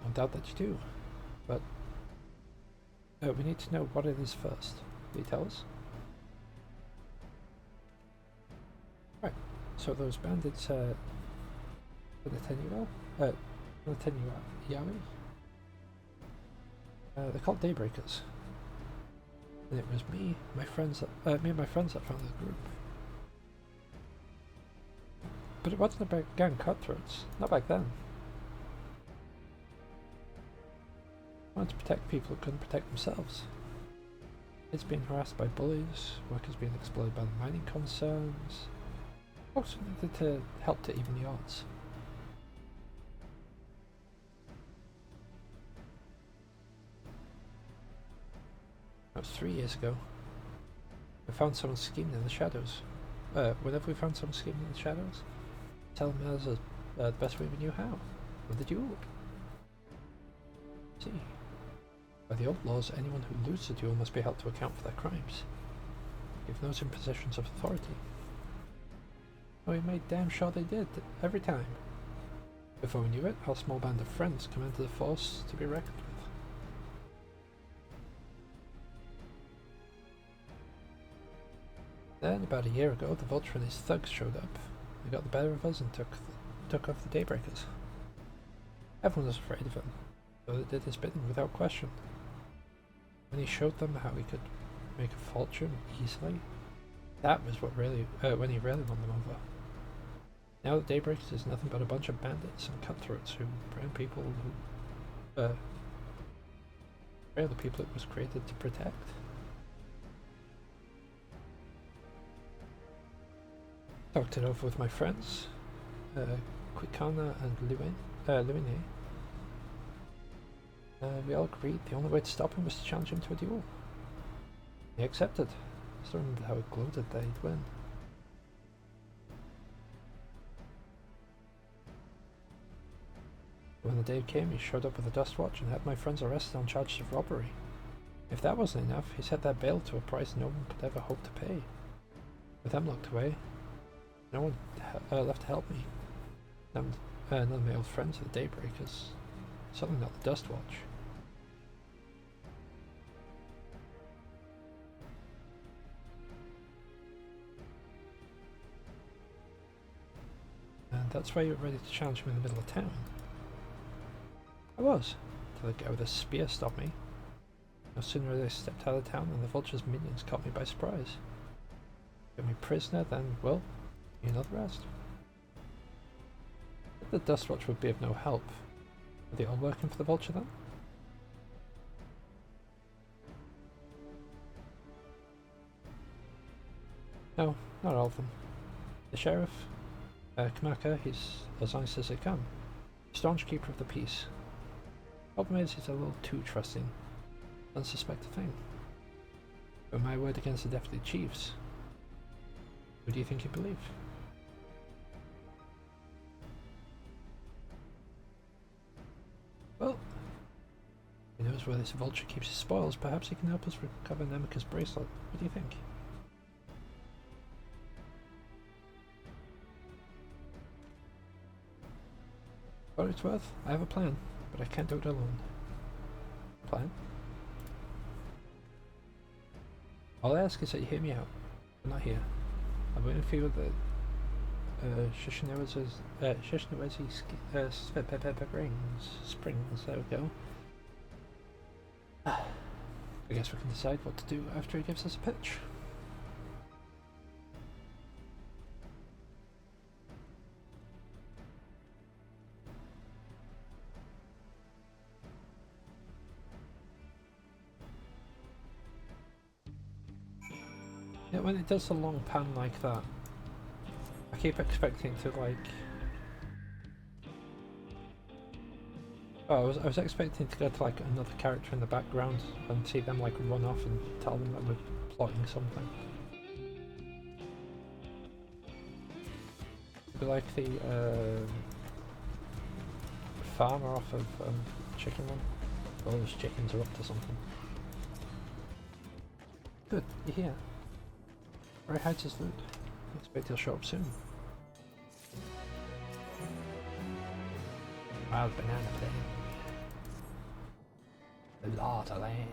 Speaker 1: No doubt that you do, but we need to know what it is first. Will you tell us? Right, so those bandits, the Yaoi? They're called Daybreakers. And it was me and my friends that founded the group. But it wasn't about gang cutthroats, not back then. I wanted to protect people who couldn't protect themselves. Kids being harassed by bullies, workers being exploited by the mining concerns. Folks needed to help to even the odds. That was 3 years ago. We found someone scheming in the shadows. Whenever we found someone scheming in the shadows, tell them as the best way we knew how. With the duel. See. By the old laws, anyone who loses a duel must be held to account for their crimes, even those in positions of authority. And we made damn sure they did, every time. Before we knew it, our small band of friends commanded a force to be reckoned with. Then, about a year ago, the Vulture and his thugs showed up. They got the better of us and took off the Daybreakers. Everyone was afraid of him, so they did his bidding without question. When he showed them how he could make a fortune easily, that was what really, when he really won them over. Now the Daybreakers is nothing but a bunch of bandits and cutthroats who prey on people who, prey on the people it was created to protect. Talked it over with my friends, Quicana and Luine. We all agreed the only way to stop him was to challenge him to a duel. He accepted. I still remember how it gloated that he'd win. When the day came, he showed up with a Dustwatch and had my friends arrested on charges of robbery. If that wasn't enough, he set their bail to a price no one could ever hope to pay. With them locked away, no one left to help me. None of my old friends, the Daybreakers. Certainly not the Dustwatch. And that's why you were ready to challenge me in the middle of town. I was, till the guy with a spear stopped me. No sooner had I stepped out of town than the Vulture's minions caught me by surprise. Got me prisoner, then, well, you know the rest. The Dustwatch would be of no help. Are they all working for the Vulture then? No, not all of them. The Sheriff, Kamaka, he's as honest as they come. Staunch keeper of the peace. Problem is, he's a little too trusting. Doesn't suspect a thing. But my word against the Deputy Chiefs. Who do you think you believe? Well, he knows where this Vulture keeps his spoils. Perhaps he can help us recover Nemika's bracelet. What do you think? For what it's worth, I have a plan, but I can't do it alone. Plan. All I ask is that you hear me out. I'm not here. I'm waiting for you at the Shishinowezi Springs. There we go. I guess we can decide what to do after he gives us a pitch. Yeah, when it does a long pan like that, I keep expecting to like... Oh, I was expecting to go to like another character in the background and see them like run off and tell them that we're plotting something. It'd be like the farmer off of Chicken Run. All those chickens are up to something. Good, you're here. Where he hides his loot. I expect he'll show up soon. Wild banana plain. A lot of land.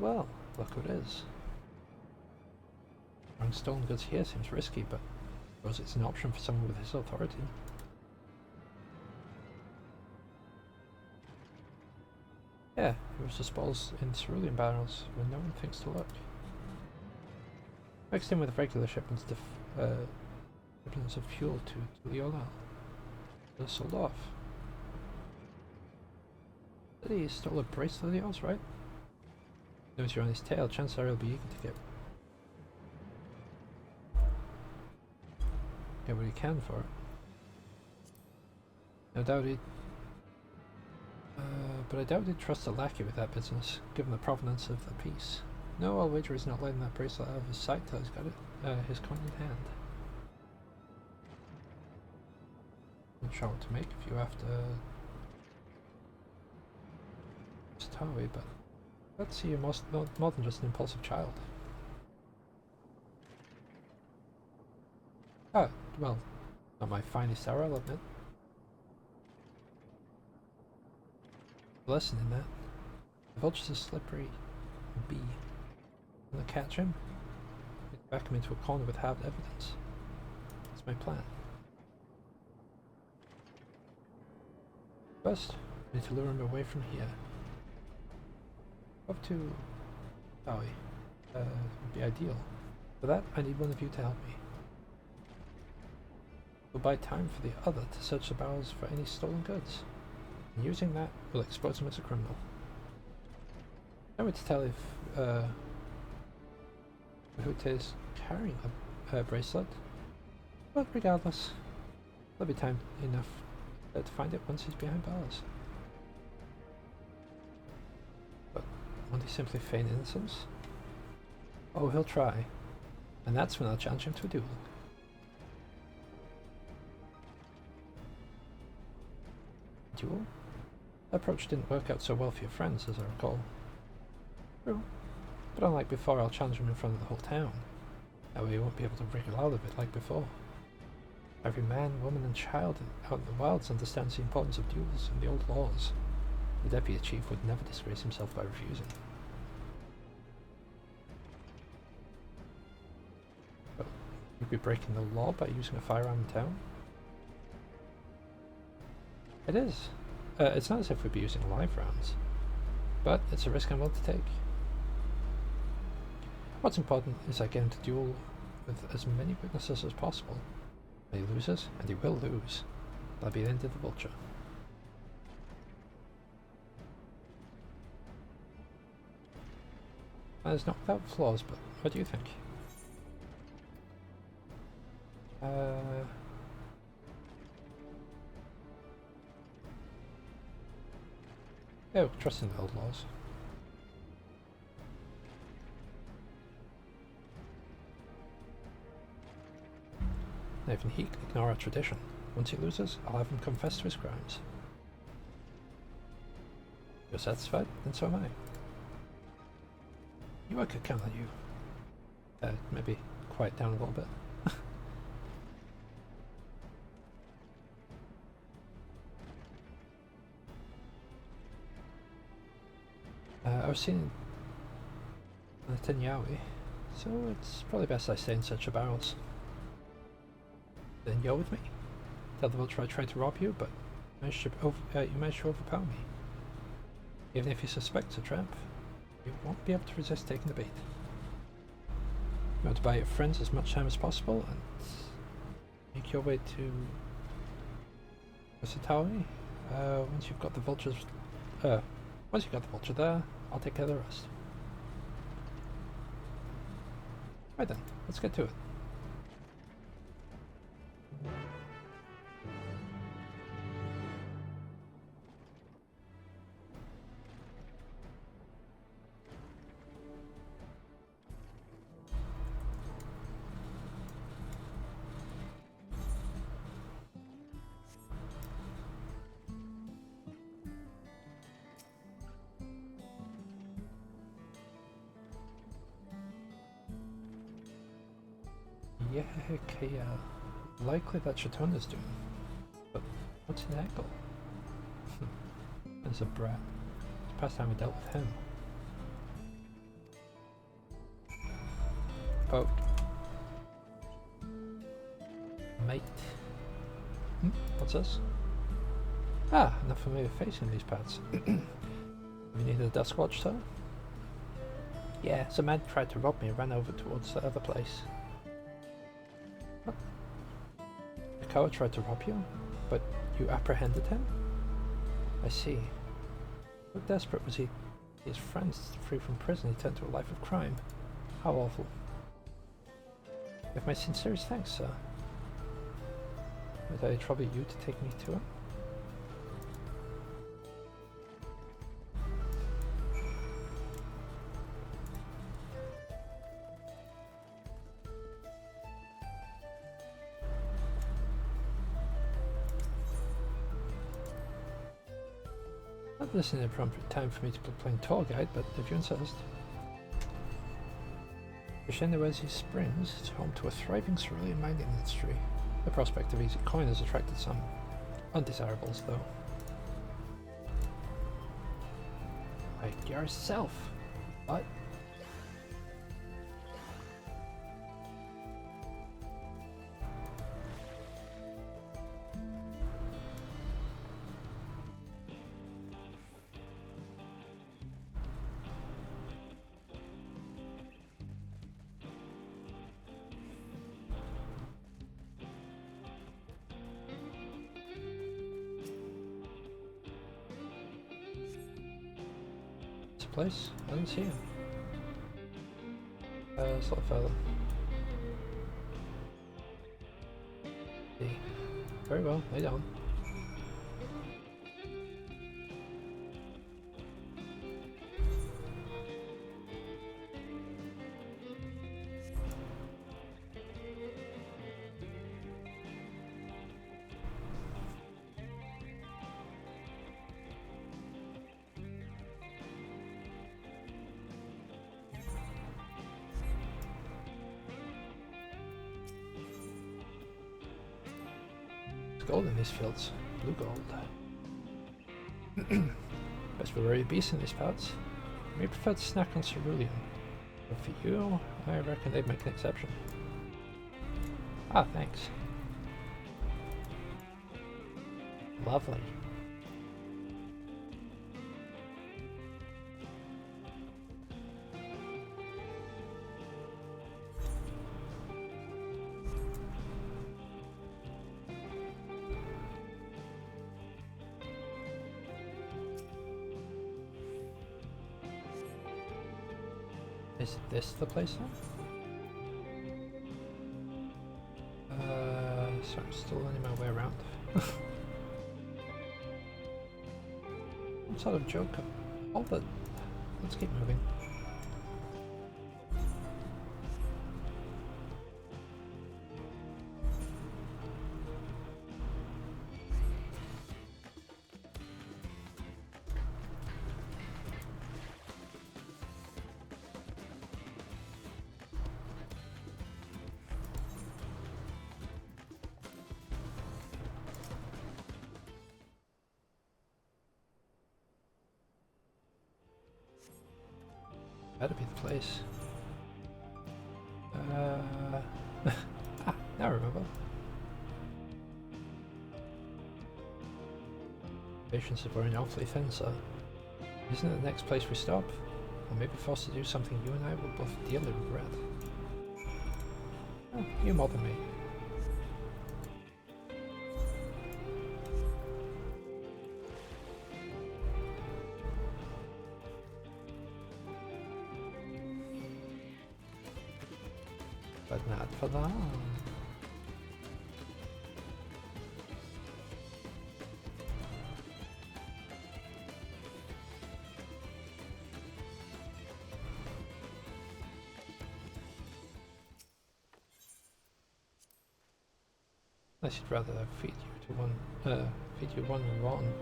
Speaker 1: Well, look who it is. Buying stolen goods here seems risky, but I suppose it's an option for someone with his authority. Yeah, it was disposed in cerulean barrels when no one thinks to look. Mixed in with regular shipments of fuel to the Olal. They're sold off. He stole a bracelet of yours, right? Notice you're on his tail, chances are he'll be eager to get what he can for it. I doubt he'd but I doubt he'd trust a lackey with that business, given the provenance of the piece. No, I'll wager he's not letting that bracelet out of his sight till he's got it, his coin in hand. I'm not sure what to make of you after Stowy, but let's see, you're more than just an impulsive child. Ah, well, not my finest hour, I'll admit. Lesson in that. The vulture's a slippery bee. When I catch him, back him into a corner with hard evidence. That's my plan. First, I need to lure him away from here. Up to Stowy would be ideal. For that, I need one of you to help me. We'll buy time for the other to search the barrels for any stolen goods. And using that, we'll expose him as a criminal. I want to tell if who it is carrying a bracelet, but regardless, there'll be time enough to find it once he's behind bars. But won't he simply feign innocence? Oh, he'll try, and that's when I'll challenge him to a duel. Duel? The approach didn't work out so well for your friends, as I recall. True. But unlike before, I'll challenge him in front of the whole town. That way he won't be able to wriggle out of it like before. Every man, woman and child out in the wilds understands the importance of duels and the old laws. The deputy chief would never disgrace himself by refusing. But you'd be breaking the law by using a firearm in town? It is. It's not as if we'd be using live rounds, but it's a risk I'm willing to take. What's important is I get him to duel with as many witnesses as possible. When he loses, and he will lose, that'll be the end of the vulture. And it's not without flaws, but what do you think? Oh, trust in the old laws. Even he can ignore our tradition. Once he loses, I'll have him confess to his crimes. You're satisfied? Then so am I. I could count on you. Maybe quiet down a little bit. I was seeing the Tinyawi, so it's probably best I stay in search of barrels. Then you're with me. The other vulture I tried to rob you, but you managed to overpower me. Even if you suspect a trap, you won't be able to resist taking the bait. You want to buy your friends as much time as possible and make your way to Ositawi. Once you've got the vulture there, I'll take care of the rest. Right then, let's get to it. Yeah, okay, likely that Chatona's doing. But what's Nagel? As a brat. It's the past time we dealt with him. Boat. Mate. What's this? Ah, another familiar face in these parts. We need a Duskwatch tow? Yeah, some man tried to rob me and ran over towards the other place. Akawa tried to rob you, but you apprehended him? I see. How desperate was he? His friends free from prison, he turned to a life of crime. How awful. With my sincerest thanks, sir. Would I trouble you to take me to him? Not this an appropriate time for me to be playing tour guide, but if you insist. Vishendawezi Springs is home to a thriving cerulean mining industry. The prospect of easy coin has attracted some undesirables, though. Like yourself, but place? I didn't see him. It's a lot further. See. Very well, lay down. Gold in these fields. Blue gold. Best be very beast in these parts. May prefer to snack on cerulean. But for you, I reckon they'd make an exception. Ah, thanks. Lovely. Is this the place now? Sorry, I'm still learning my way around. What sort of joke? Hold it. Let's keep moving. Better be the place. Now I remember. Patience is wearing awfully thin, sir. Isn't it the next place we stop? Or maybe forced to do something you and I will both dearly regret. Oh, you more than me. But not for long. Unless you'd rather feed you one rotten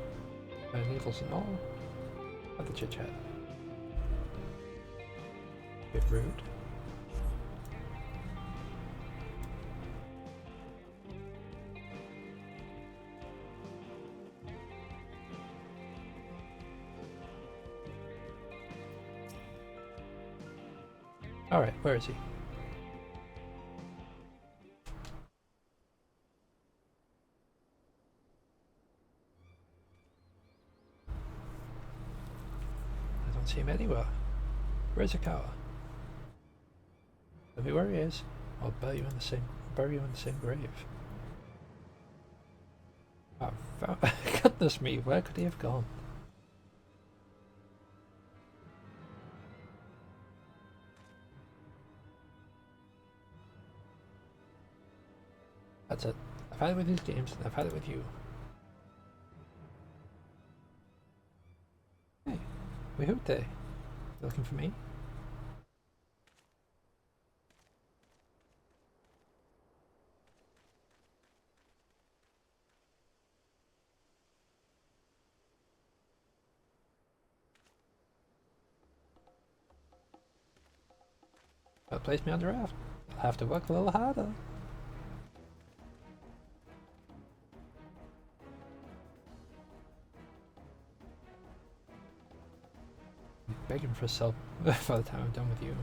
Speaker 1: needles and all. Have the chit chat. Bit rude. Alright, where is he? I don't see him anywhere. Where's Akawa? Tell me where he is. I'll bury you in the same grave. Oh, goodness me, where could he have gone? That's it. I've had it with these games, and I've had it with you. Hey, Wehute. You looking for me? Well, place me on the raft. I'll have to work a little harder. Begging for help by the time I'm done with you.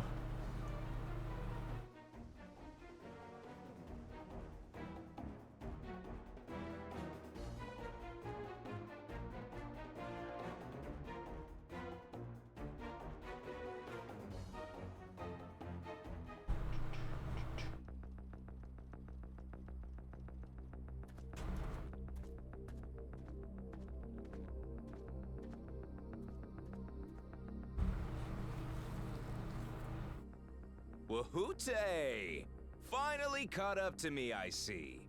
Speaker 3: Wahoote! Finally caught up to me, I see.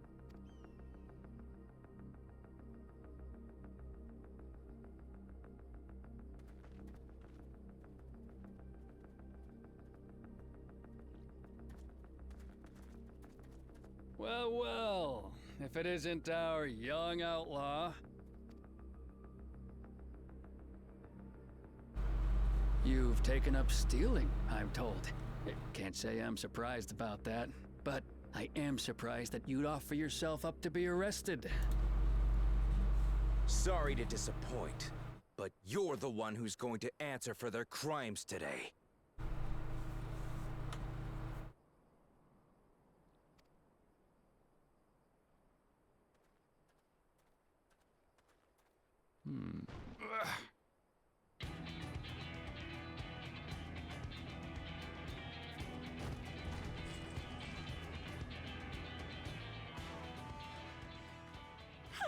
Speaker 4: Well, well, if it isn't our young outlaw. You've taken up stealing, I'm told. Can't say I'm surprised about that, but I am surprised that you'd offer yourself up to be arrested.
Speaker 3: Sorry to disappoint, but you're the one who's going to answer for their crimes today.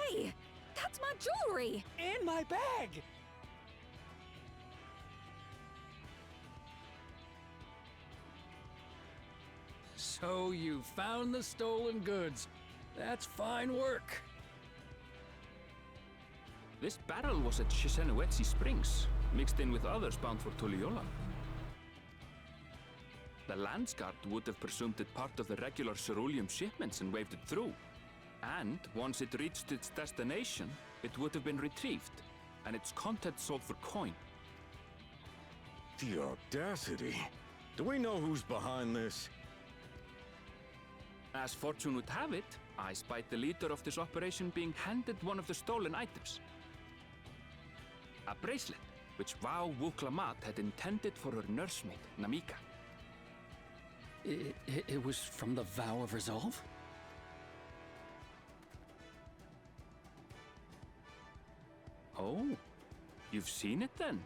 Speaker 7: Hey, that's my jewelry!
Speaker 3: And my bag!
Speaker 4: So you found the stolen goods. That's fine work.
Speaker 2: This barrel was at Shisenuetsi Springs, mixed in with others bound for Tuliyola. The Landsguard would have presumed it part of the regular ceruleum shipments and waved it through. And once it reached its destination, it would have been retrieved, and its contents sold for coin.
Speaker 6: The audacity. Do we know who's behind this?
Speaker 2: As fortune would have it, I spied the leader of this operation being handed one of the stolen items. A bracelet, which Vau Wuklamat had intended for her nursemaid, Namika.
Speaker 4: It was from the Vow of Resolve?
Speaker 2: Oh, you've seen it then?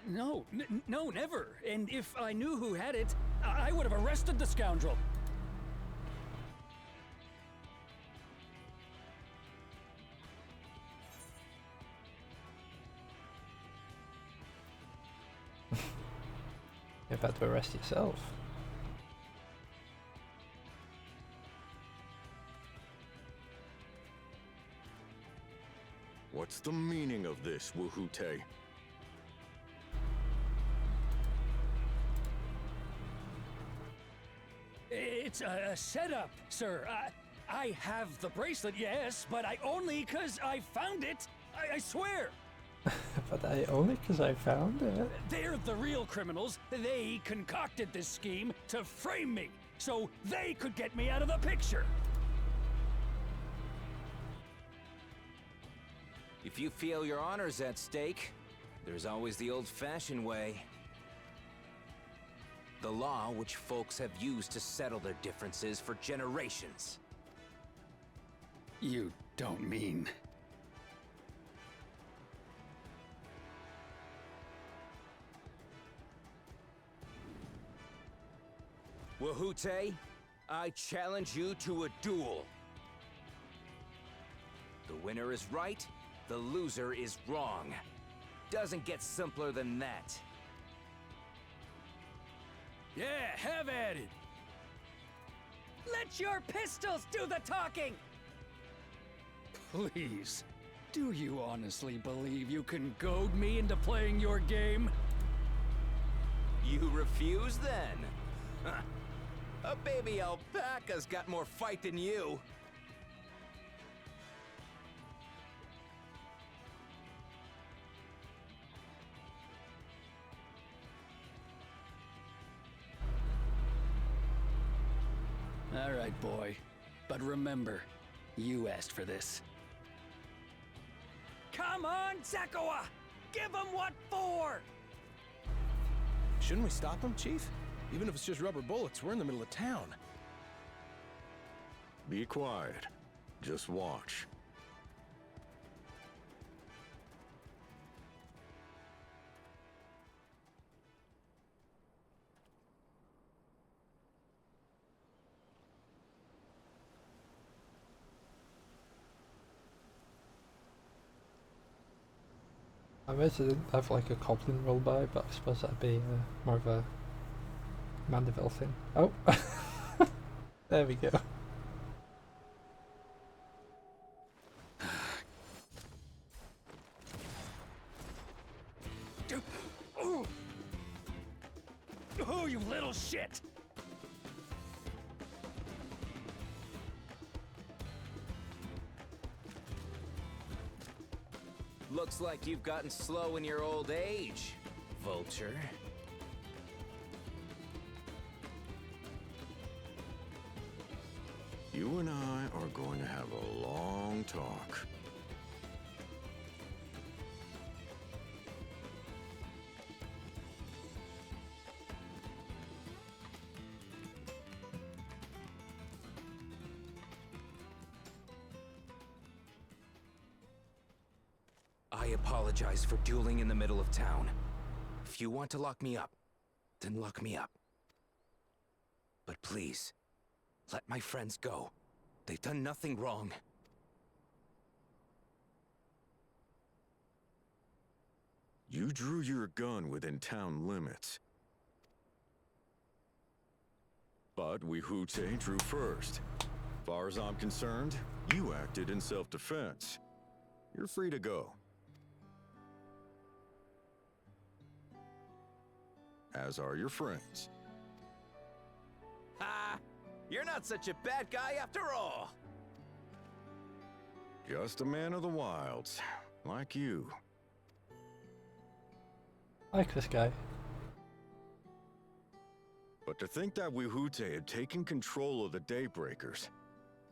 Speaker 4: No, no, never. And if I knew who had it, I would have arrested the scoundrel.
Speaker 1: You've had to arrest yourself.
Speaker 6: What's the meaning of this, Wuhute?
Speaker 4: It's a setup, sir. I have the bracelet, yes, but I only 'cause I found it. I swear.
Speaker 1: But only because I found it.
Speaker 4: They're the real criminals. They concocted this scheme to frame me, so they could get me out of the picture.
Speaker 3: If you feel your honor's at stake, there's always the old-fashioned way. The law which folks have used to settle their differences for generations.
Speaker 4: You don't mean...
Speaker 3: Wuhute, I challenge you to a duel. The winner is right, the loser is wrong. Doesn't get simpler than that.
Speaker 4: Yeah, have at it.
Speaker 7: Let your pistols do the talking!
Speaker 4: Please, do you honestly believe you can goad me into playing your game?
Speaker 3: You refuse then? Huh. A baby alpaca's got more fight than you.
Speaker 4: All right, boy. But remember, you asked for this.
Speaker 7: Come on, Zakawa! Give him what for!
Speaker 8: Shouldn't we stop him, Chief? Even if it's just rubber bullets, we're in the middle of town.
Speaker 6: Be quiet. Just watch.
Speaker 1: I wish I didn't have like a goblin roll by, but I suppose that'd be more of a Mandeville thing. Oh! There we go.
Speaker 4: Oh, you little shit!
Speaker 3: Looks like you've gotten slow in your old age, Vulture.
Speaker 6: You and I are going to have a long talk.
Speaker 3: I apologize for dueling in the middle of town. If you want to lock me up, then lock me up. But please, let my friends go. They've done nothing wrong.
Speaker 6: You drew your gun within town limits. But Wuhute drew first. Far as I'm concerned, you acted in self-defense. You're free to go. As are your friends.
Speaker 3: Ha! You're not such a bad guy after all!
Speaker 6: Just a man of the wilds, like you.
Speaker 1: I like this guy.
Speaker 6: But to think that Wuhute had taken control of the Daybreakers,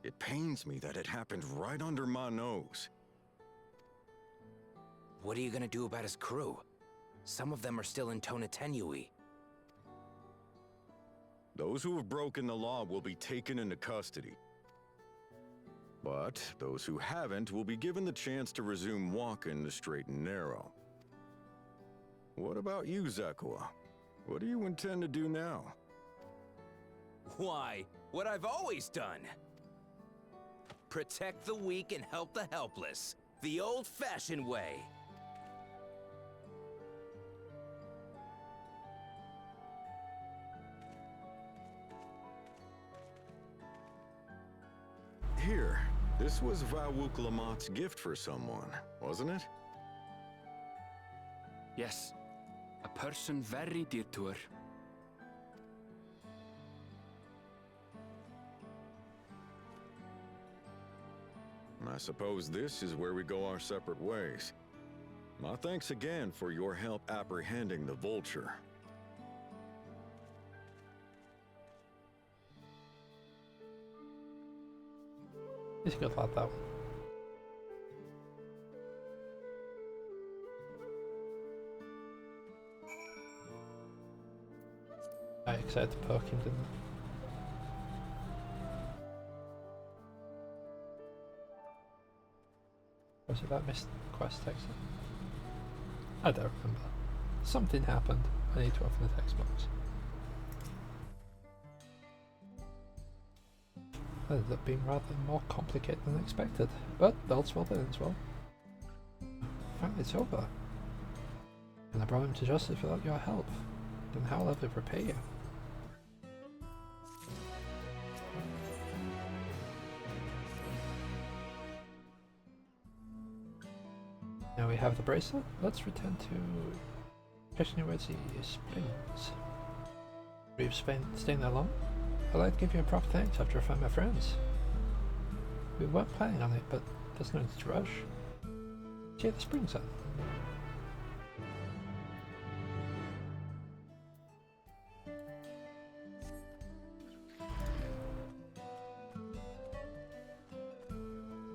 Speaker 6: it pains me that it happened right under my nose.
Speaker 3: What are you gonna do about his crew? Some of them are still in Tona Tenui.
Speaker 6: Those who have broken the law will be taken into custody. But those who haven't will be given the chance to resume walking the straight and narrow. What about you, Zekua? What do you intend to do now?
Speaker 3: Why, what I've always done. Protect the weak and help the helpless. The old-fashioned way.
Speaker 6: Here, this was Vawuk Lamott's gift for someone, wasn't it?
Speaker 2: Yes, a person very dear to her.
Speaker 6: I suppose this is where we go our separate ways. My thanks again for your help apprehending the Vulture.
Speaker 1: He's a good lad, though. I excited to poke him, didn't I? Was it that missed quest text? I don't remember. Something happened. I need to open the text box. That ended up being rather more complicated than expected, but all's well that ends well. Finally it's over. And I brought him to justice without your help. Then how will I ever repay you? Now we have the bracelet. Let's return to Keshnewezi Springs. We've staying there long? I'd like to give you a proper thanks after I found my friends. We weren't planning on it, but there's no need to rush. See you at the springs then.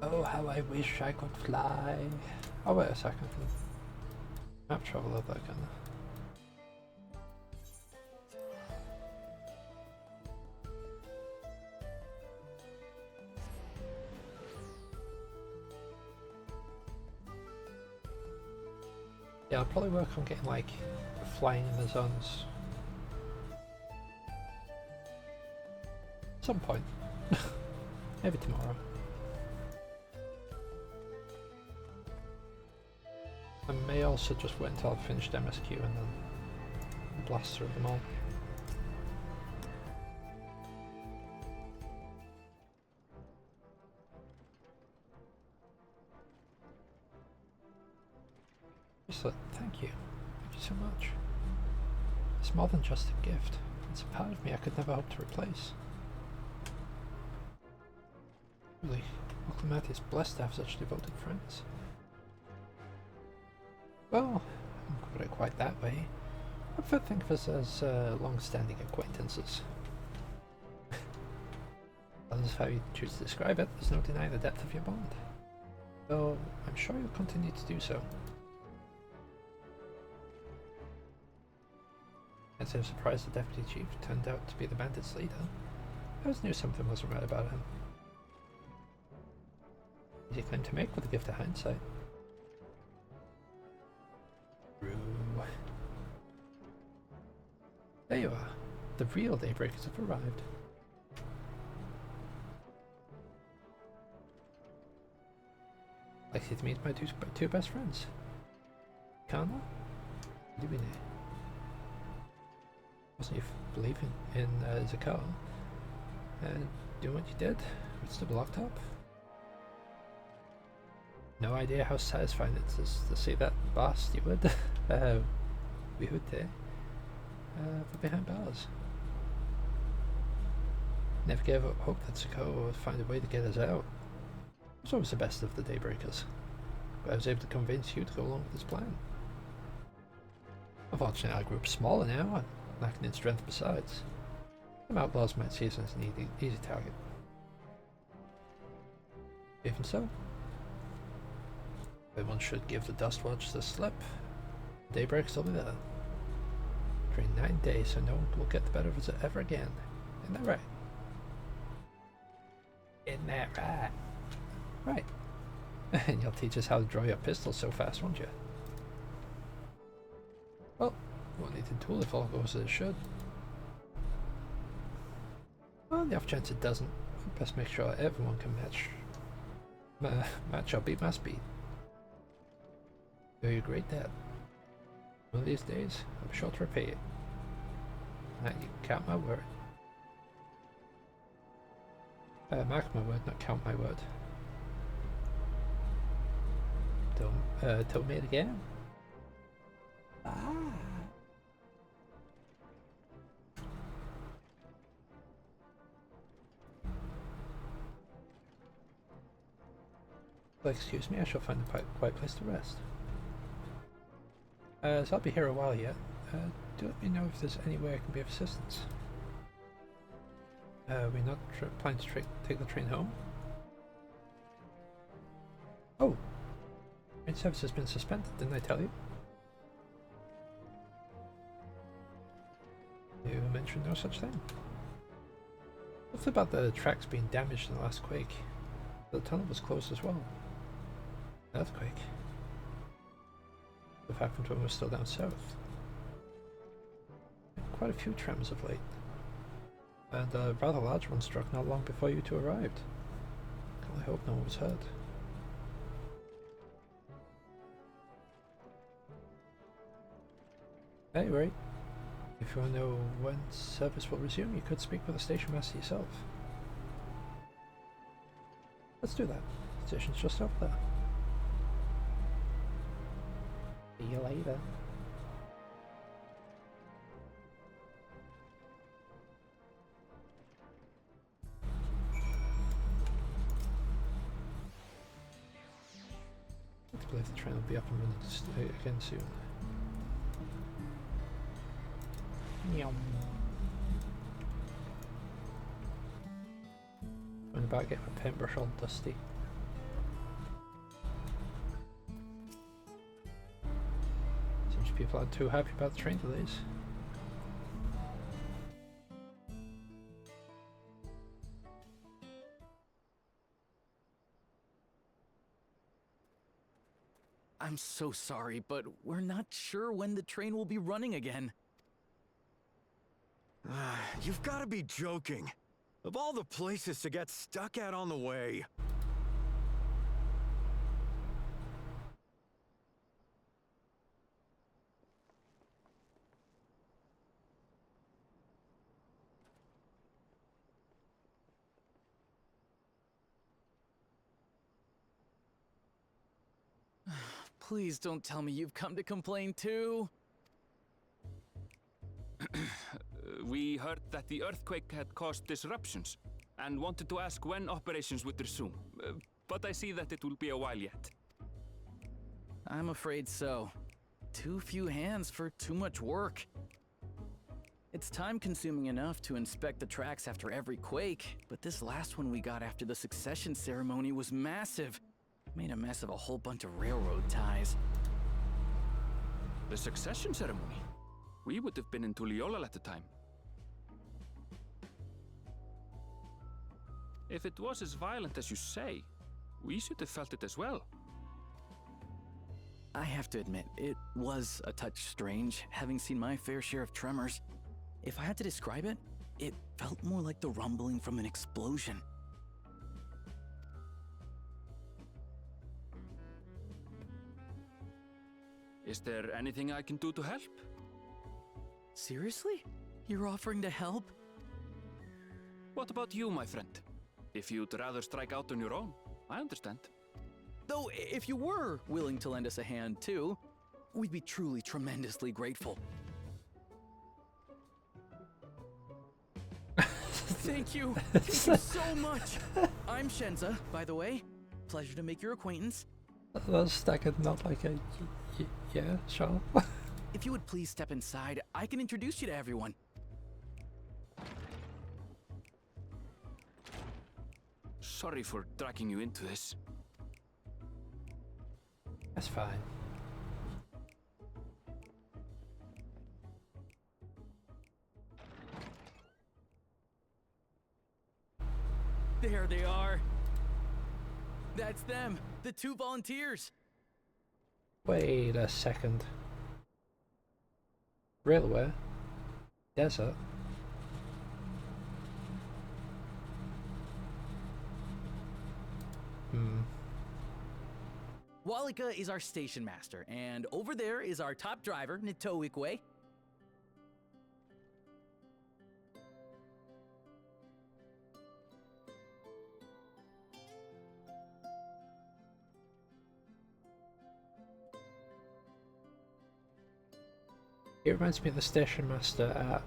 Speaker 1: Oh, how I wish I could fly. Oh, wait a second. Map travel of that kind of. Yeah, I'll probably work on getting like flying in the zones. Some point. Maybe tomorrow. I may also just wait until I've finished MSQ and then blast through them all. Bracelet, thank you. Thank you so much. It's more than just a gift. It's a part of me I could never hope to replace. Really, Oklahoma is blessed to have such devoted friends. Well, I wouldn't put it quite that way. I prefer to think of us as long-standing acquaintances. That is how you choose to describe it. There's no denying the depth of your bond. Though I'm sure you'll continue to do so. I'd say I'm surprised the deputy chief turned out to be the bandits' leader. I always knew something wasn't right about him. Easy claim to make with a gift of hindsight. There you are. The real Daybreakers have arrived. Likely to meet my two best friends. Kana? Libine. Wasn't you believing in Zakar? Doing what you did? But still locked up? No idea how satisfying it is to see that bar steward, Wihute, behind bars. Never gave up hope that Zakar would find a way to get us out. It was always the best of the Daybreakers, but I was able to convince you to go along with this plan. Unfortunately, our group's smaller now, and lacking in strength besides. Some outlaws might see us as an easy target. Even so, Everyone should give the Dustwatch the slip. Daybreak's will be there. Train 9 days so no one will get the better of us ever again. Isn't that right? Isn't that right? Right. And you'll teach us how to draw your pistols so fast, won't you? Well, won't need to duel if all goes as it should. On the off chance it doesn't, best make sure everyone can match or beat my speed. You're a great dad. One of these days, I'm sure to repay it. And you can count my word. Mark my word, not count my word. Don't meet again. Well, excuse me, I shall find a quiet place to rest. So I'll be here a while yet. Do let me know if there's any way I can be of assistance. We're not planning to take the train home? Oh! Train service has been suspended, didn't I tell you? You mentioned no such thing. What's about the tracks being damaged in the last quake? The tunnel was closed as well. Earthquake. What happened when we were still down south? Quite a few tremors of late. And a rather large one struck not long before you two arrived. I hope no one was hurt. Anyway, if you want to know when service will resume, you could speak with the station master yourself. Let's do that. The station's just over there. See you later. I believe the train will be up and running again soon. Yum. I'm about to get my paintbrush all dusty. Seems people aren't too happy about the train delays.
Speaker 9: I'm so sorry, but we're not sure when the train will be running again.
Speaker 6: You've got to be joking. Of all the places to get stuck at on the way.
Speaker 9: Please don't tell me you've come to complain too.
Speaker 2: We heard that the earthquake had caused disruptions and wanted to ask when operations would resume. But I see that it will be a while yet.
Speaker 9: I'm afraid so. Too few hands for too much work. It's time-consuming enough to inspect the tracks after every quake, but this last one we got after the succession ceremony was massive. Made a mess of a whole bunch of railroad ties.
Speaker 2: The succession ceremony? We would have been in Tuliyollal at the time. If it was as violent as you say, we should have felt it as well.
Speaker 9: I have to admit, it was a touch strange, having seen my fair share of tremors. If I had to describe it, it felt more like the rumbling from an explosion.
Speaker 2: Is there anything I can do to help?
Speaker 9: Seriously? You're offering to help?
Speaker 2: What about you, my friend? If you'd rather strike out on your own, I understand.
Speaker 9: Though, if you were willing to lend us a hand too, we'd be truly tremendously grateful. Thank you. Thank you so much. I'm Shenza, by the way. Pleasure to make your acquaintance.
Speaker 1: That's staggered, not like a yeah, sure.
Speaker 9: If you would please step inside, I can introduce you to everyone.
Speaker 2: Sorry for dragging you into this.
Speaker 1: That's fine.
Speaker 9: There they are. That's them, the 2 volunteers.
Speaker 1: Wait a second. Railway? Desert?
Speaker 9: Walika is our station master, and over there is our top driver, Nitoikwe.
Speaker 1: It reminds me of the station master at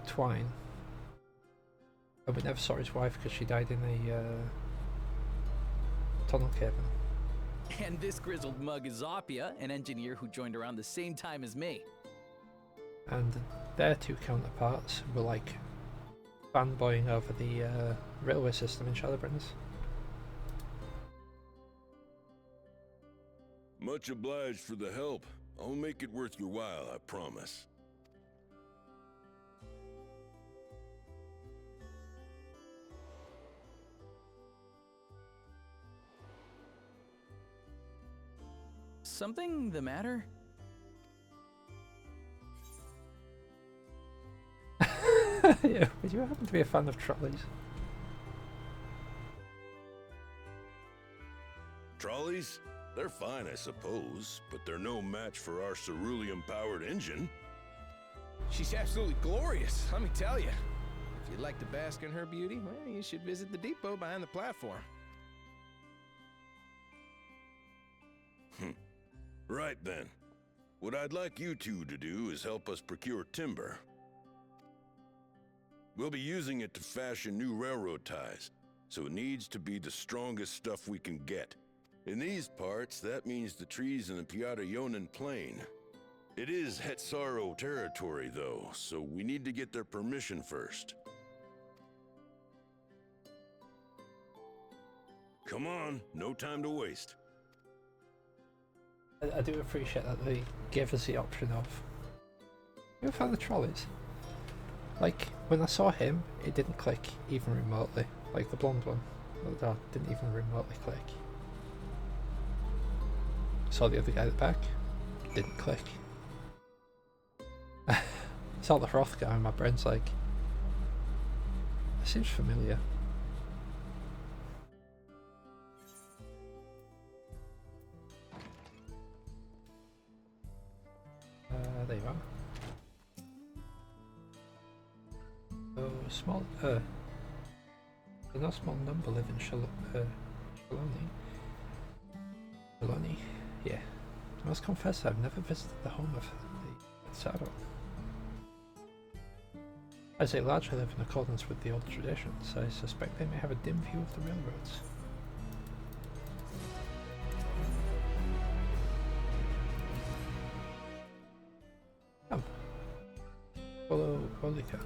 Speaker 1: Twine. And we never saw his wife because she died in a tunnel caving.
Speaker 9: And this grizzled mug is Zoppia, an engineer who joined around the same time as me.
Speaker 1: And their 2 counterparts were like fanboying over the railway system in Shadowbringers.
Speaker 10: Much obliged for the help. I'll make it worth your while, I promise.
Speaker 9: Something the matter?
Speaker 1: Yeah, would you happen to be a fan of trolleys?
Speaker 10: Trolleys? They're fine, I suppose, but they're no match for our cerulean-powered engine.
Speaker 8: She's absolutely glorious, let me tell you. If you'd like to bask in her beauty, well, you should visit the depot behind the platform.
Speaker 10: Right then. What I'd like you two to do is help us procure timber. We'll be using it to fashion new railroad ties, so it needs to be the strongest stuff we can get. In these parts, that means the trees in the Piata-Yonan Plain. It is Hetsaro territory, though, so we need to get their permission first. Come on, no time to waste.
Speaker 1: I do appreciate that they gave us the option of... You ever found the trolleys? Like, when I saw him, it didn't click even remotely. Like the blonde one. That didn't even remotely click. Saw the other guy at the back, didn't click. Saw the Hroth guy and my brain's like... This seems familiar. There you are. So small, a not small number live in Shaloni. Shaloni, yeah. I must confess I've never visited the home of the Hetsaro. As they largely live in accordance with the old traditions, I suspect they may have a dim view of the railroads. Come. Follow Walika.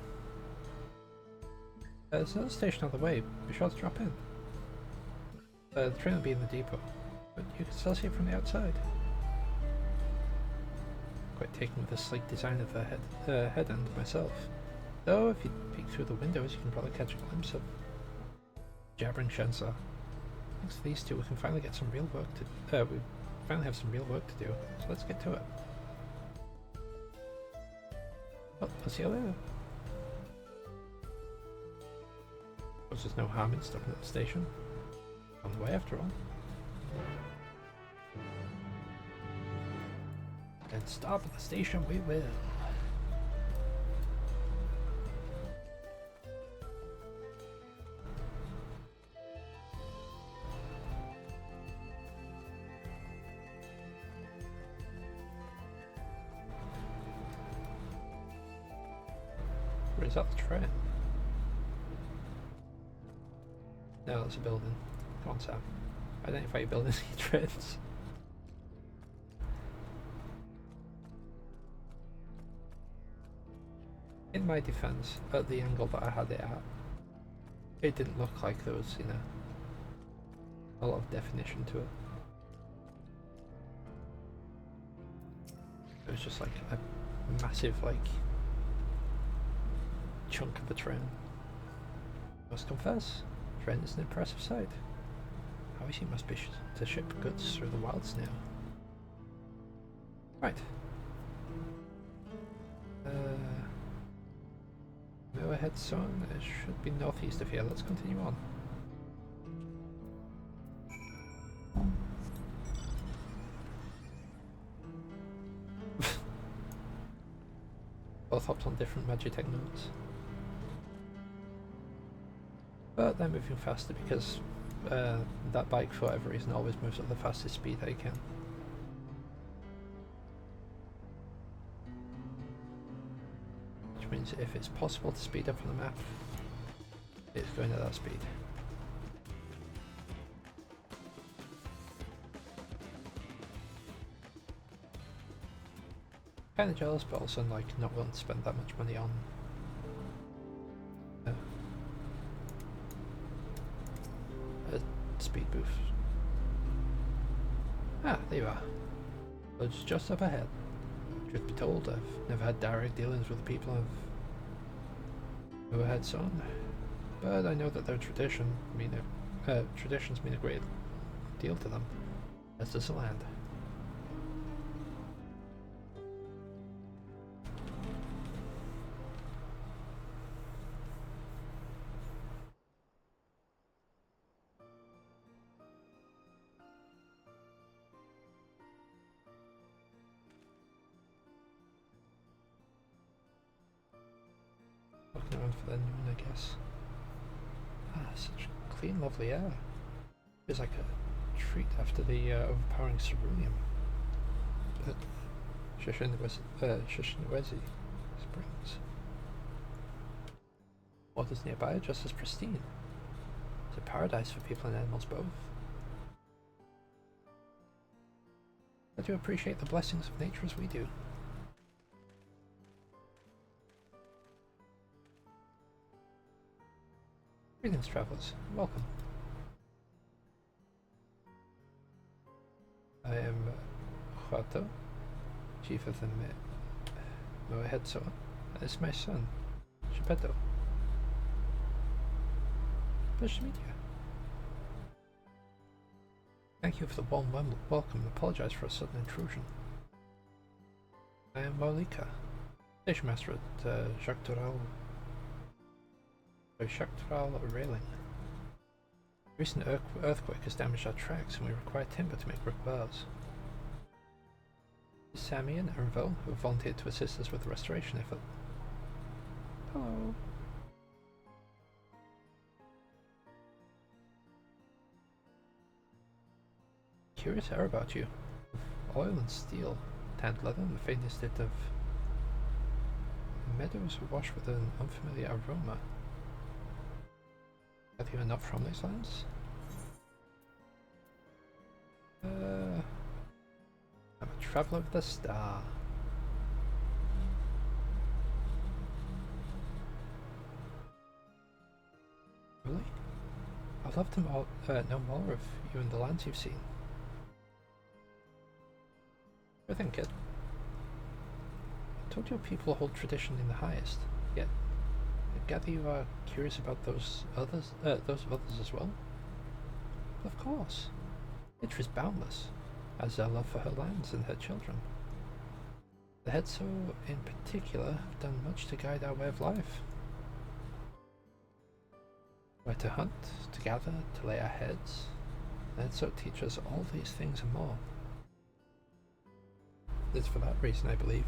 Speaker 1: There's another station on the way. Be sure to drop in. The train will be in the depot, but you can still see it from the outside. Quite taken with the sleek design of the head end myself. Though, if you peek through the windows, you can probably catch a glimpse of jabbering Shensa. Thanks to these two, we can finally get some real work to. We finally have some real work to do. So let's get to it. Well, I'll see you later. Suppose there's no harm in stopping at the station. On the way, after all. And stop at the station we will. Is that the train? No, that's a building. Come on, Sam. Identify your buildings and your trains. In my defense, at the angle that I had it at, it didn't look like there was, you know, a lot of definition to it. was just like a massive like chunk of the train. I must confess, the train is an impressive sight. How easy it must be to ship goods through the wilds now. Right. Moorhead Zone, it should be northeast of here. Let's continue on. Both hopped on different Magitech nodes. But they're moving faster because that bike, for whatever reason, always moves at the fastest speed they can. Which means if it's possible to speed up on the map, it's going at that speed. Kind of jealous, but also like not willing to spend that much money on a speed boost. Ah, there you are. It's just up ahead. Truth be told, I've never had direct dealings with the people of Moorhead Zone, but I know that their traditions mean a great deal to them, as does the land. Looking around for the noon, I guess. Ah, such clean, lovely air. Feels like a treat after the overpowering ceruleum. But Shishinwezi Springs. Waters nearby are just as pristine. It's a paradise for people and animals both. I do appreciate the blessings of nature as we do. Greetings, travelers. Welcome. I am Huato, chief of the Moorhead Zone. This is my son, Geppetto. Pleasure to meet you. Thank you for the warm welcome and apologize for a sudden intrusion. I am Marlika, station master at Jacques Toral Railing. The recent earthquake has damaged our tracks and we require timber to make brick bars. Sammy and Ernville, who have volunteered to assist us with the restoration effort. Hello. Curious air about you. Oil and steel, tanned leather, and the faintest hint of meadows awash with an unfamiliar aroma. Are you not from these lands? I'm a traveler of the star. Really? I'd love to know more of you and the lands you've seen. Sure thing, kid. I told your people hold tradition in the highest, yet I gather you are curious about those others as well? Of course. Nature is boundless, as their love for her lands and her children. The Hetso, in particular, have done much to guide our way of life. Where to hunt, to gather, to lay our heads. The Hetso teach us all these things and more. It is for that reason, I believe,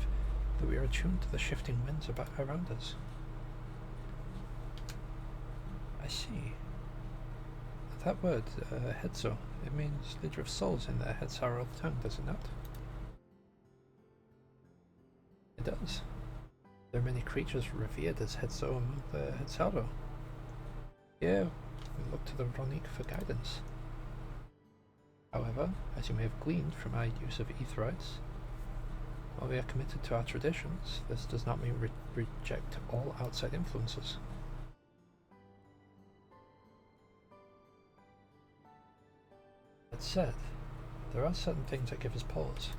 Speaker 1: that we are attuned to the shifting winds around us. I see. That word, Hetso, it means leader of souls in the Hetsaro tongue, does it not? It does. There are many creatures revered as Hetso among the Hetsaro. Here, we look to the Ronique for guidance. However, as you may have gleaned from our use of Aetherites, while we are committed to our traditions, this does not mean we reject all outside influences. That said, there are certain things that give us pause.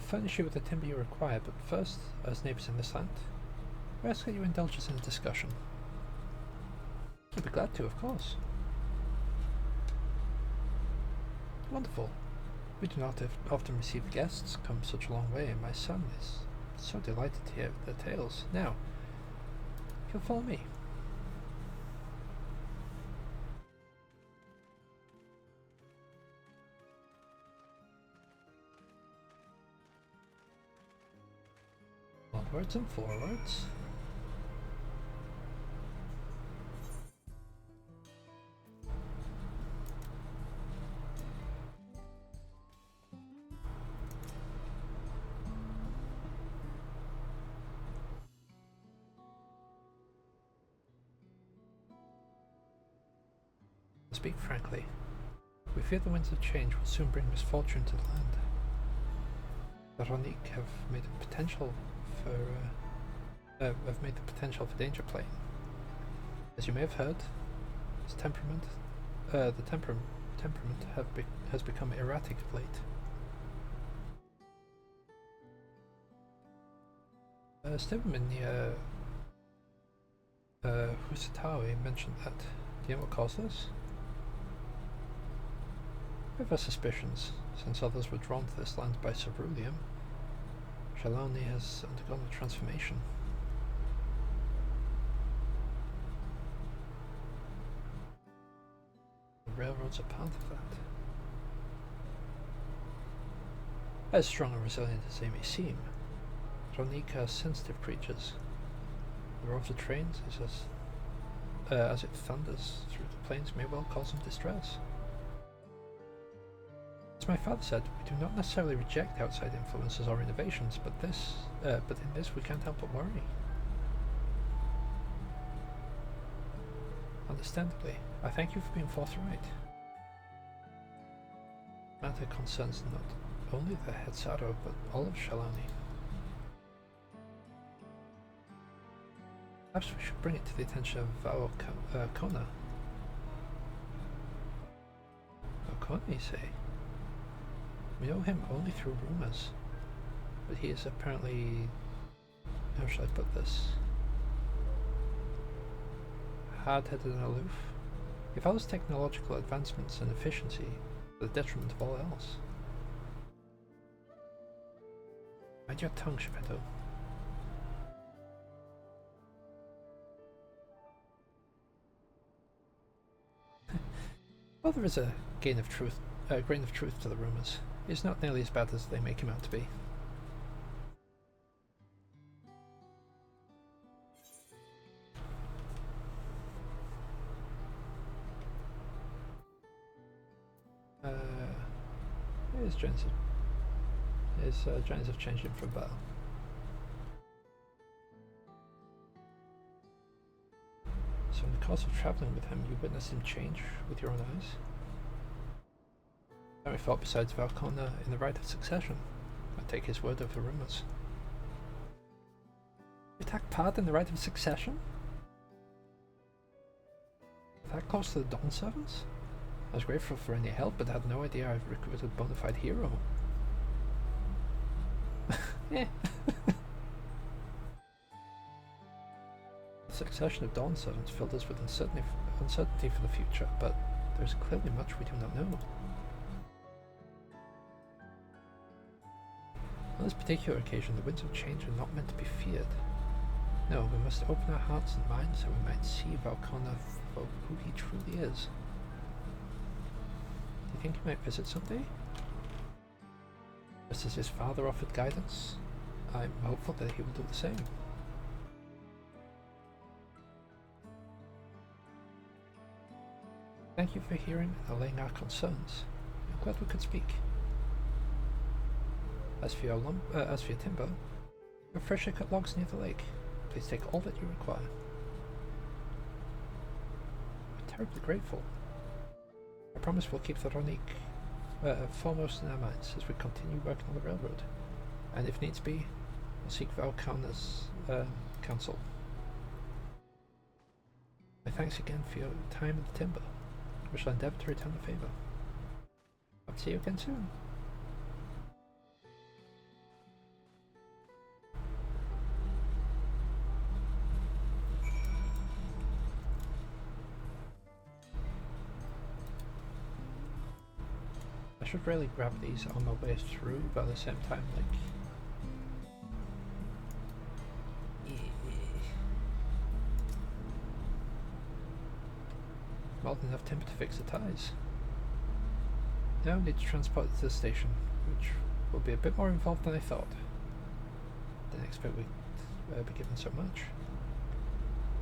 Speaker 1: furnish you with the timber you require, but first, as neighbours in this land, we ask that you indulge us in a discussion. We'd be glad to, of course. Wonderful. We do not often receive guests come such a long way, and my son is so delighted to hear their tales. Now, you'll follow me. Onwards and forwards. To speak frankly, we fear the winds of change will soon bring misfortune to the land. The Ronique have made the potential for danger plain. As you may have heard, his temperament, has become erratic of late. Stableman near Husatawi mentioned that. Do you know what caused this? We have our suspicions, since others were drawn to this land by ceruleum. Shalani has undergone a transformation. The railroads are part of that. As strong and resilient as they may seem, Ronique are sensitive creatures. The roar of the trains is as it thunders through the plains may well cause them distress. As my father said, we do not necessarily reject outside influences or innovations, but in this we can't help but worry. Understandably, I thank you for being forthright. The matter concerns not only the Hetzaro, but all of Shalani. Perhaps we should bring it to the attention of Vao Kona. Kona, you say? We know him only through rumors, but he is apparently, how shall I put this, hard-headed and aloof. He follows technological advancements and efficiency to the detriment of all else. Mind your tongue, Geppetto. Well, there is a grain of truth to the rumors. It's not nearly as bad as they make him out to be. Giants have changed him for Val. So in the course of travelling with him, you witnessed him change with your own eyes? I thought besides Valkona in the right of succession. I take his word over rumors. You take part in the right of succession? That close to the Dawn Servants? I was grateful for any help, but had no idea I've recruited a bona fide hero. Yeah. The succession of Dawn Servants filled us with uncertainty for the future, but there's clearly much we do not know. On this particular occasion, the winds of change are not meant to be feared. No, we must open our hearts and minds so we might see Valkona for who he truly is. Do you think he might visit someday? Just as his father offered guidance, I'm hopeful that he will do the same. Thank you for hearing and allaying our concerns. I'm glad we could speak. As for your timber, you have freshly cut logs near the lake. Please take all that you require. We're terribly grateful. I promise we'll keep the Ronique foremost in our minds as we continue working on the railroad. And if needs be, we'll seek Valkona's counsel. My thanks again for your time in the timber. We shall endeavour to return the favour. Hope to see you again soon. I should really grab these on my way through, but at the same time, like... More than enough timber to fix the ties. Now I need to transport it to the station, which will be a bit more involved than I thought. Didn't expect we'd be given so much.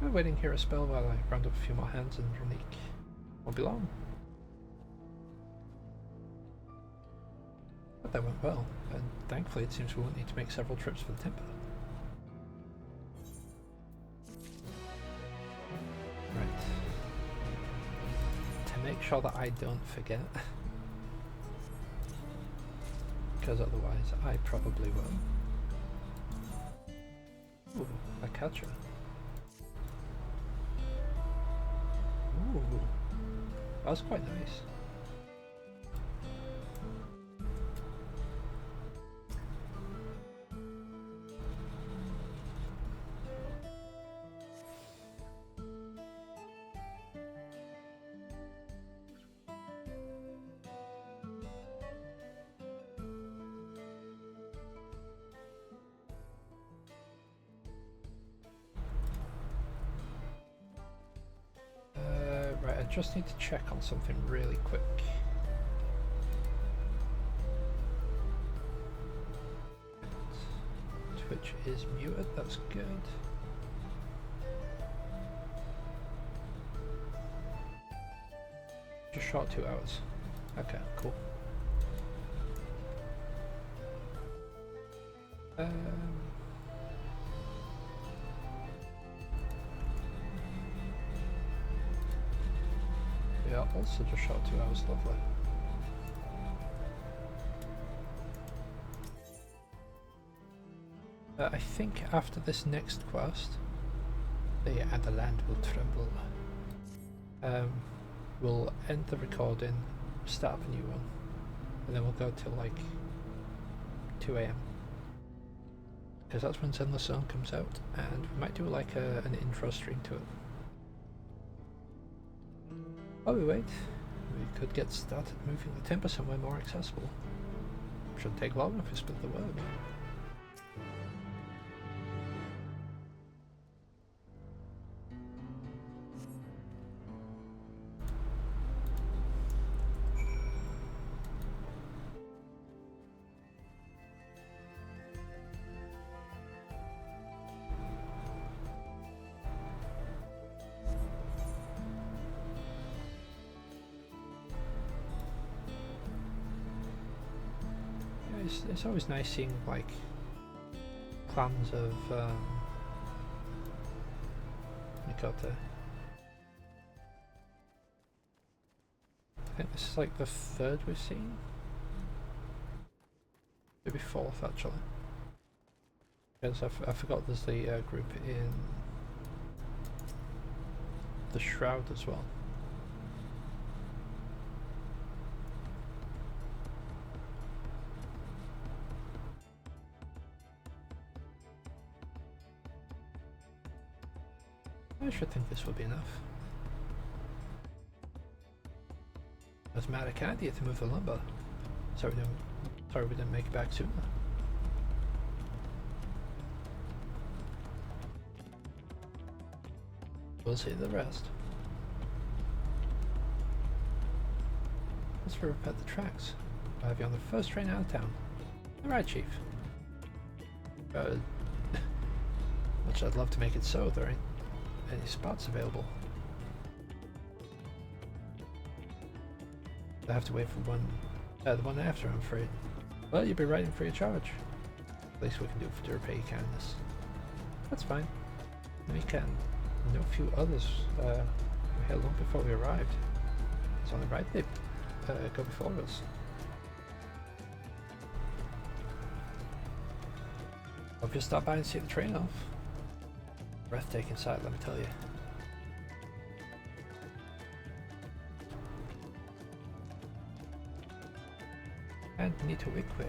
Speaker 1: I'm waiting here a spell while I round up a few more hands and Ronique won't be long. But that went well, and thankfully it seems we won't need to make several trips for the timber. Right. To make sure that I don't forget, because otherwise I probably will. Ooh, a catcher. Ooh, that was quite nice. Right, I just need to check on something really quick. Twitch is muted, that's good. Just short 2 hours. Okay, cool. Yeah, also just shot 2 hours, lovely. I think after this next quest, the And the Land Will Tremble, we'll end the recording, start up a new one, and then we'll go till like 2 AM. Because that's when Zenless Zone comes out, and we might do like an intro stream to it. While we wait, we could get started moving the timber somewhere more accessible. Shouldn't take long if we split the word. It's always nice seeing like clans of Mikota. I think this is like the 3rd we've seen. Maybe 4th actually. Because I forgot there's the group in the Shroud as well. I should think this will be enough. I was mad I can't idea to move the lumber. Sorry we didn't make it back sooner. We'll see the rest. Let's repair the tracks. I'll have you on the first train out of town. Alright, Chief. Much I'd love to make it so, there ain't any spots available. I have to wait for the one after, I'm afraid. Well, you'll be right in free of charge. Least we can do to repay your kindness. That's fine. We can. I know a few others were here long before we arrived. It's only right they go before us. Hope you'll stop by and see the train off. Breathtaking sight, let me tell you. And Nita Wigwe.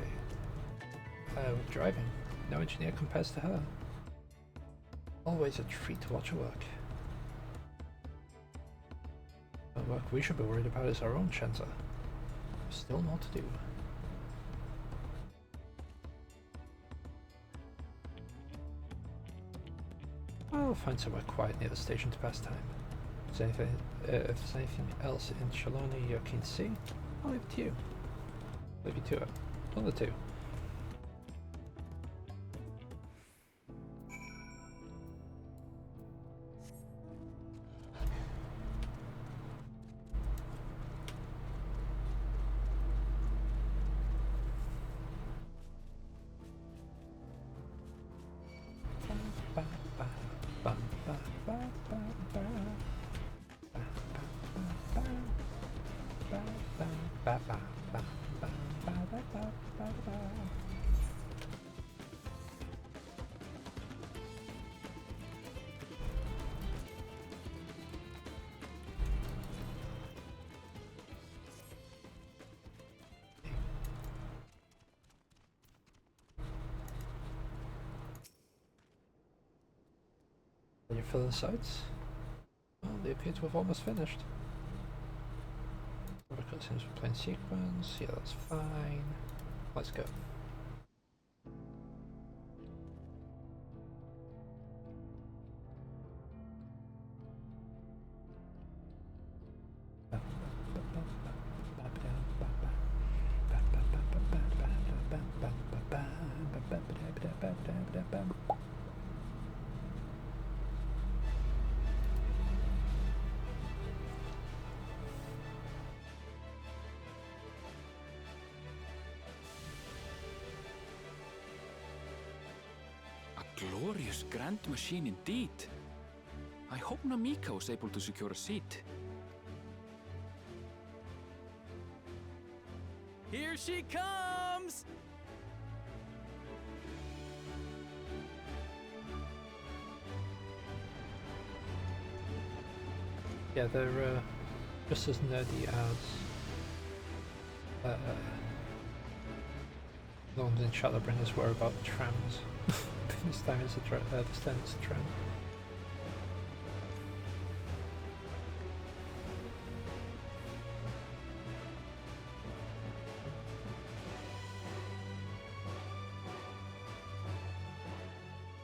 Speaker 1: With driving, no engineer compares to her. Always a treat to watch her work. The work we should be worried about is our own Shenza. Still more to do. I'll find somewhere quiet near the station to pass time. If there's anything else in Trelawney you're keen to see, I'll leave it to you. Leave you to it. One of the two. Your further sights? Well, they appear to have almost finished. Because since we're playing sequence, yeah, that's fine. Let's go.
Speaker 2: Glorious grand machine indeed. I hope Namika was able to secure a seat.
Speaker 9: Here she comes!
Speaker 1: Yeah, they're just as nerdy as the ones in Shadowbringers were about trams. This time it's a tram.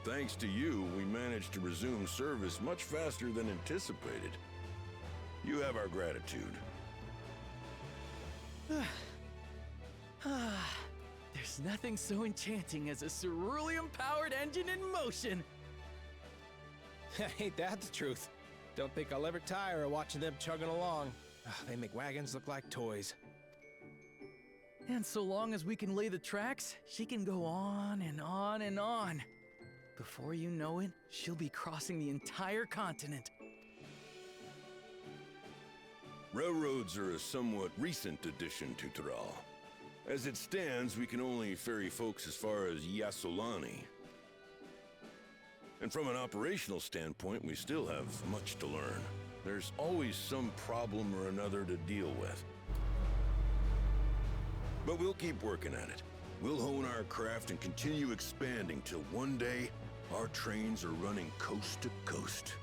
Speaker 10: Thanks to you, we managed to resume service much faster than anticipated. You have our gratitude.
Speaker 9: There's nothing so enchanting as a cerulean-powered engine in motion.
Speaker 8: Ain't that the truth? Don't think I'll ever tire of watching them chugging along. They make wagons look like toys.
Speaker 9: And so long as we can lay the tracks, she can go on and on and on. Before you know it, she'll be crossing the entire continent.
Speaker 10: Railroads are a somewhat recent addition to Tural. As it stands, we can only ferry folks as far as Yassolani. And from an operational standpoint, we still have much to learn. There's always some problem or another to deal with. But we'll keep working at it. We'll hone our craft and continue expanding till one day, our trains are running coast to coast.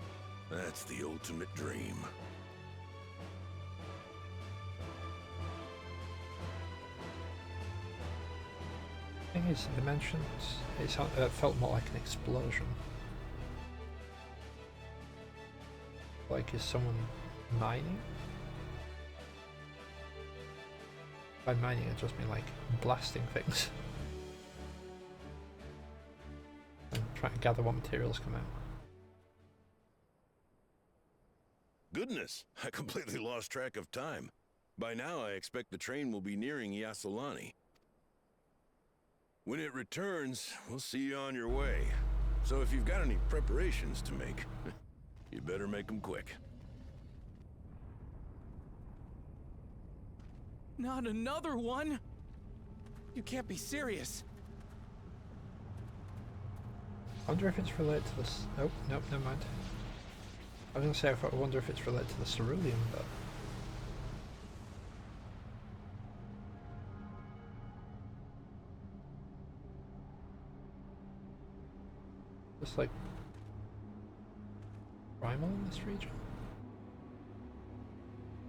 Speaker 10: That's the ultimate dream.
Speaker 1: The thing is, the mentions, it felt more like an explosion. Like, is someone mining? By mining, I just mean like blasting things. And trying to gather what materials come out.
Speaker 10: Goodness, I completely lost track of time. By now, I expect the train will be nearing Yassolani. When it returns, we'll see you on your way. So if you've got any preparations to make, you better make them quick.
Speaker 9: Not another one!
Speaker 8: You can't be serious.
Speaker 1: I wonder if it's related to this. Nope, nope, never mind. I was gonna say, I wonder if it's related to the ceruleum, but. Just like primal in this region?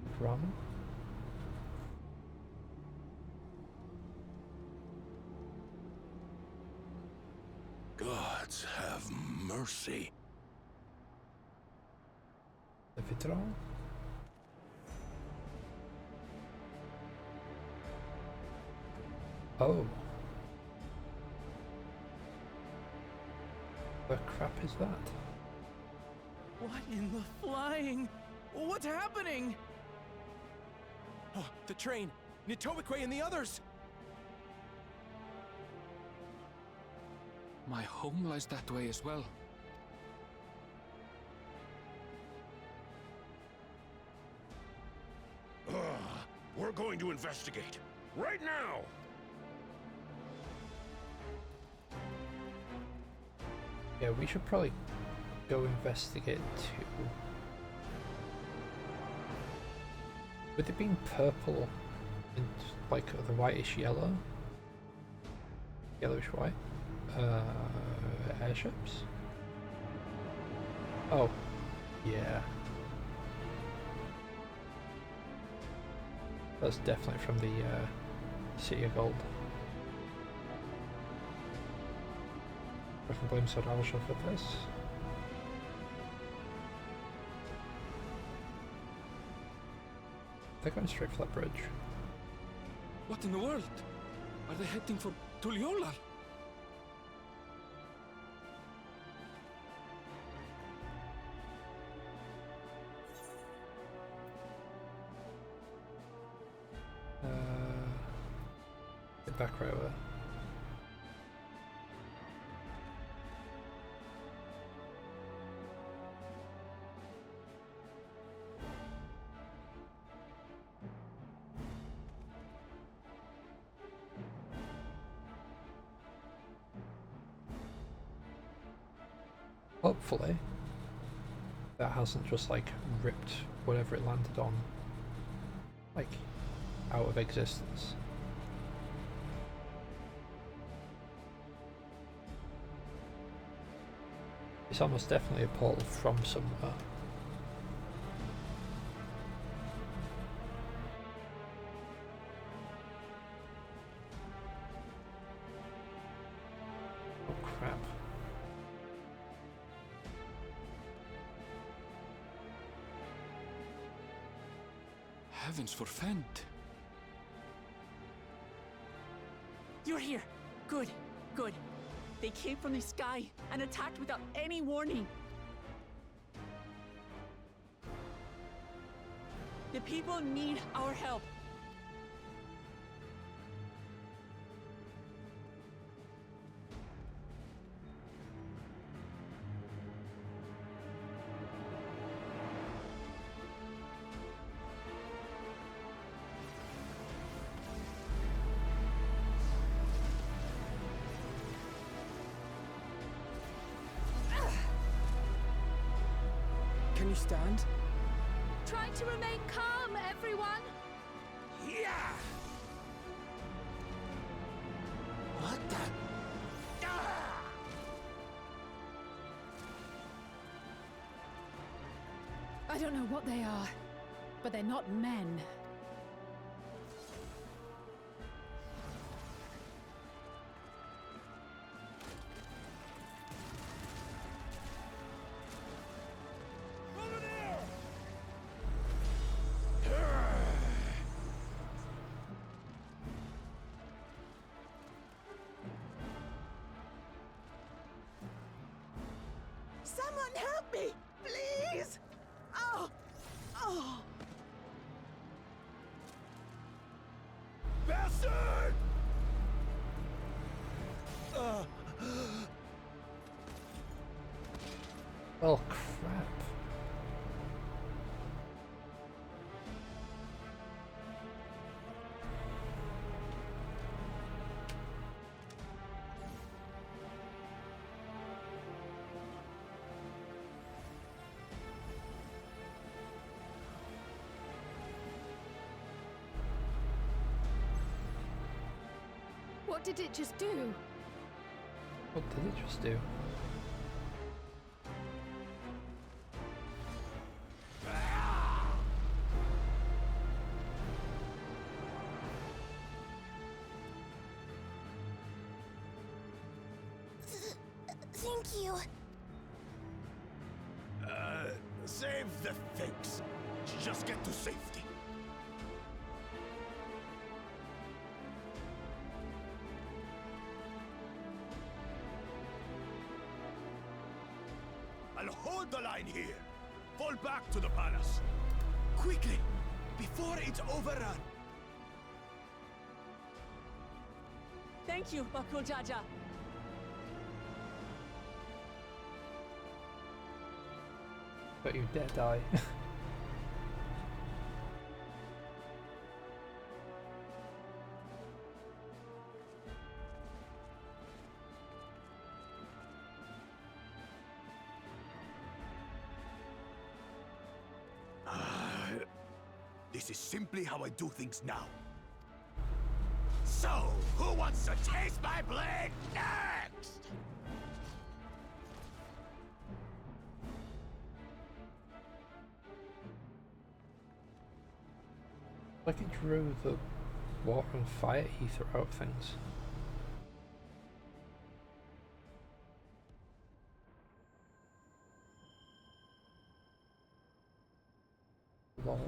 Speaker 1: Like ramen?
Speaker 10: Gods have mercy.
Speaker 1: The Vitral. Oh. The crap is that?
Speaker 9: What in the flying? What's happening?
Speaker 8: Oh, the train! Nitobekwe and the others!
Speaker 2: My home lies that way as well.
Speaker 10: We're going to investigate. Right now!
Speaker 1: Yeah, we should probably go investigate too. With it being purple and like the whitish yellow, yellowish white, airships. Oh, yeah. That's definitely from the City of Gold. I can blame Sodalsha for this. They're going straight for that bridge.
Speaker 2: What in the world? Are they heading for Tuliyollal?
Speaker 1: Get back rower. Hopefully that hasn't just like ripped whatever it landed on like out of existence. It's almost definitely a portal from somewhere. Oh crap.
Speaker 2: Heavens forfend.
Speaker 7: You're here. Good, good. They came from the sky and attacked without any warning. The people need our help.
Speaker 8: Can you stand?
Speaker 7: Try to remain calm, everyone.
Speaker 8: Yeah! What the? Ah!
Speaker 11: I don't know what they are, but they're not men.
Speaker 7: Someone help me, please! Oh! Oh!
Speaker 10: Bastard!
Speaker 1: Oh crap.
Speaker 11: What did it just do?
Speaker 1: What did it just do?
Speaker 12: Thank you.
Speaker 5: Save the thanks. Just get to safety. I'll hold the line here. Fall back to the palace. Quickly, before it's overrun.
Speaker 7: Thank you, Bakul Jaja.
Speaker 1: But you dare die.
Speaker 5: This is simply how I do things now. So, who wants to taste my blade next?
Speaker 1: Like it drew the water and fire ether out of things. Lol.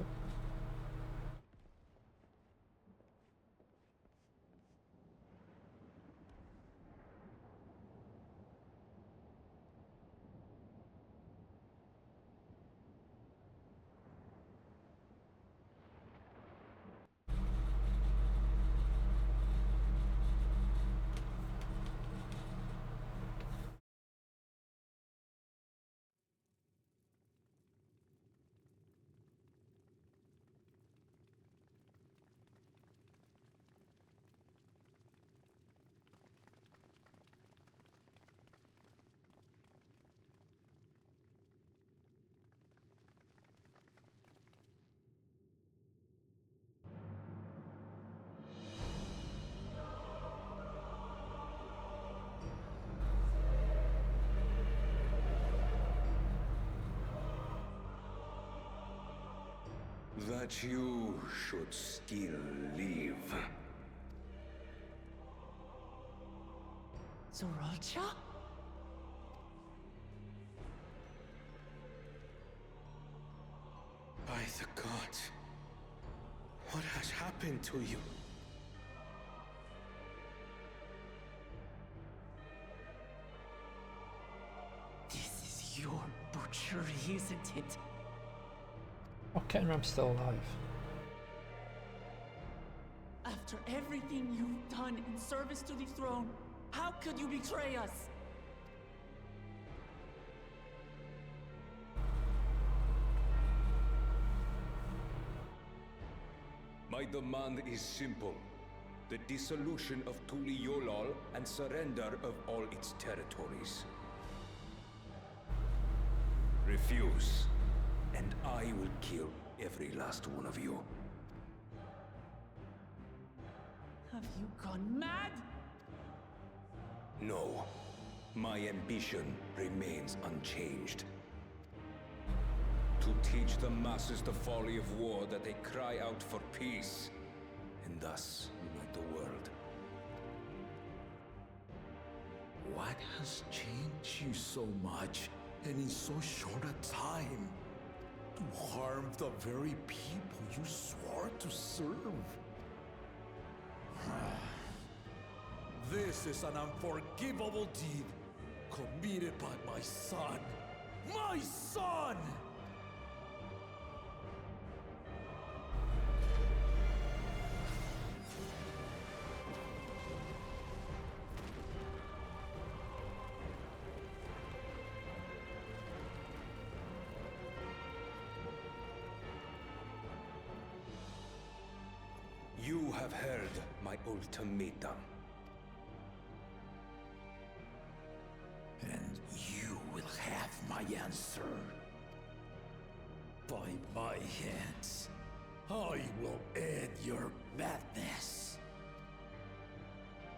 Speaker 3: That you should still live.
Speaker 7: Zoralcha?
Speaker 3: By the gods, what has happened to you?
Speaker 7: This is your butchery, isn't it?
Speaker 1: Oh, Kenram's still alive.
Speaker 7: After everything you've done in service to the throne, how could you betray us?
Speaker 2: My demand is simple. The dissolution of Tuli Yolal and surrender of all its territories. Refuse, and I will kill every last one of you.
Speaker 7: Have you gone mad?
Speaker 2: No. My ambition remains unchanged. To teach the masses the folly of war, that they cry out for peace, and thus unite the world.
Speaker 5: What has changed you so much, and in so short a time? To harm the very people you swore to serve? This is an unforgivable deed committed by my son. My son!
Speaker 2: You have heard my ultimatum.
Speaker 5: And you will have my answer. By my hands, I will end your madness.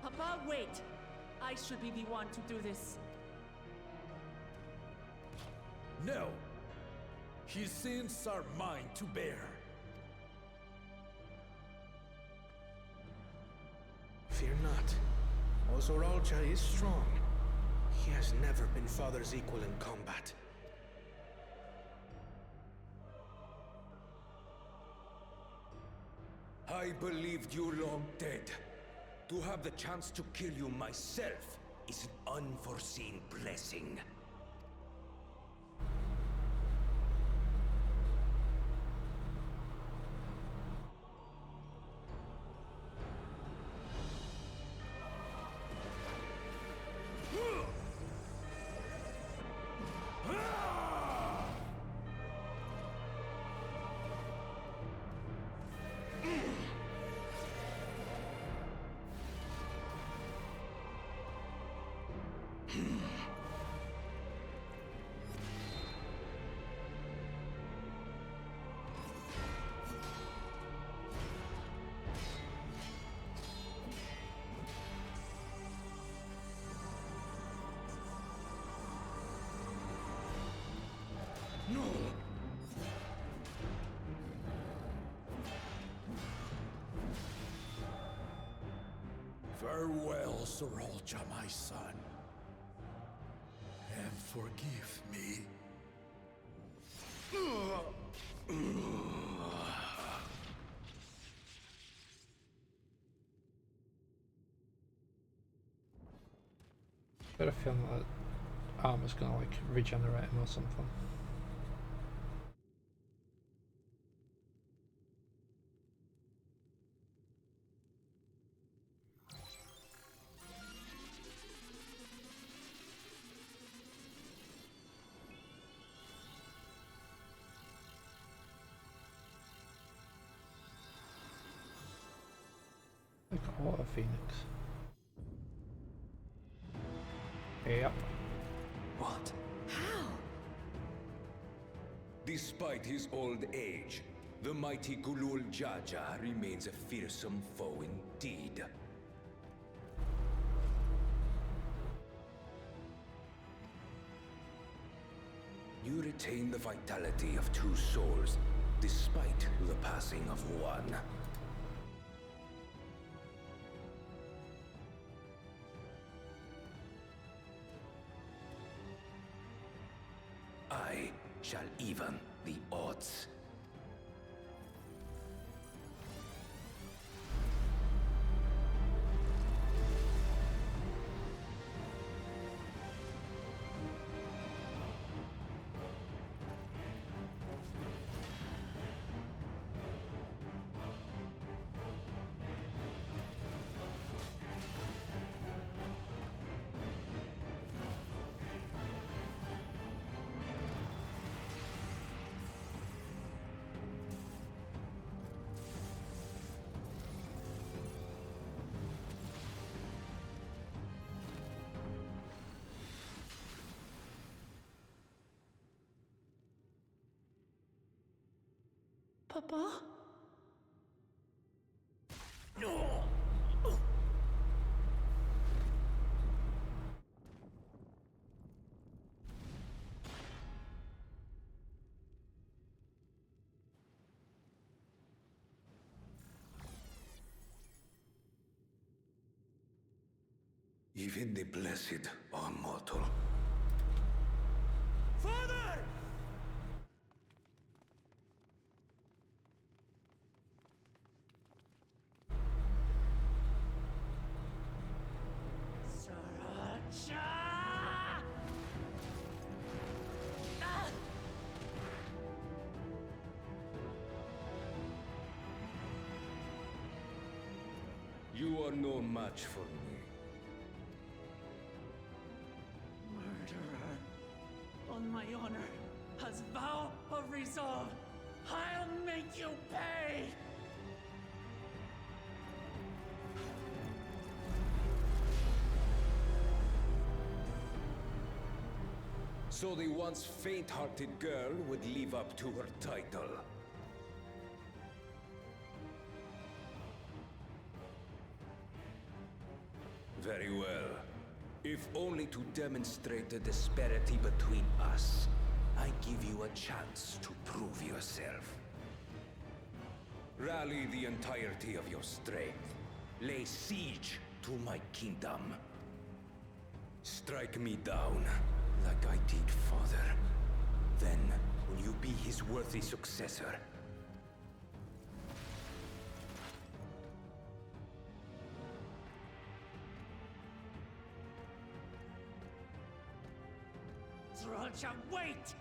Speaker 7: Papa, wait! I should be the one to do this.
Speaker 5: No. His sins are mine to bear.
Speaker 8: Fear not. Ozoralcha is strong.
Speaker 3: He has never been Father's equal in combat. I believed you long dead. To have the chance to kill you myself is an unforeseen blessing.
Speaker 12: Farewell, Sir Olja, my son. And forgive me.
Speaker 1: Got a feeling that armor's gonna like regenerate him or something. Like Water Phoenix. Yep.
Speaker 3: What?
Speaker 11: How?
Speaker 3: Despite his old age, the mighty Gulul Jaja remains a fearsome foe indeed. You retain the vitality of two souls, despite the passing of one. I shall even the odds.
Speaker 7: Papa?
Speaker 3: Even the blessed are mortal.
Speaker 12: Father!
Speaker 3: You are no match for me.
Speaker 7: Murderer. On my honor, as vow of resolve, I'll make you pay!
Speaker 3: So the once faint-hearted girl would live up to her title. Very well. If only to demonstrate the disparity between us, I give you a chance to prove yourself. Rally the entirety of your strength. Lay siege to my kingdom. Strike me down, like I did father. Then, will you be his worthy successor?
Speaker 4: Zeralcha, wait!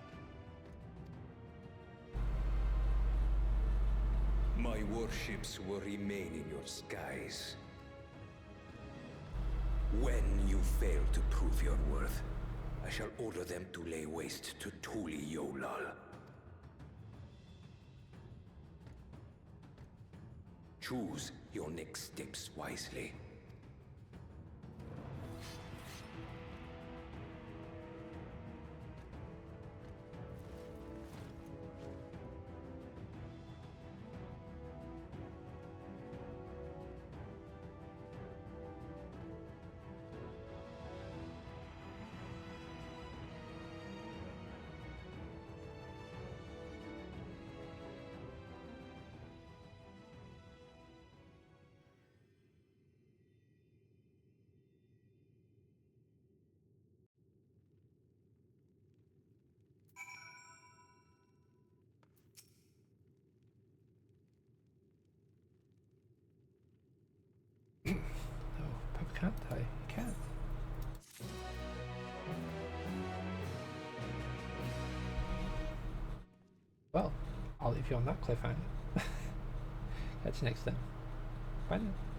Speaker 3: My warships will remain in your skies. When you fail to prove your worth, I shall order them to lay waste to Tuli Yolal. Choose your next steps wisely.
Speaker 1: No, Papa can't die. He can't. Well, I'll leave you on that cliffhanger. Catch you next time. Bye now.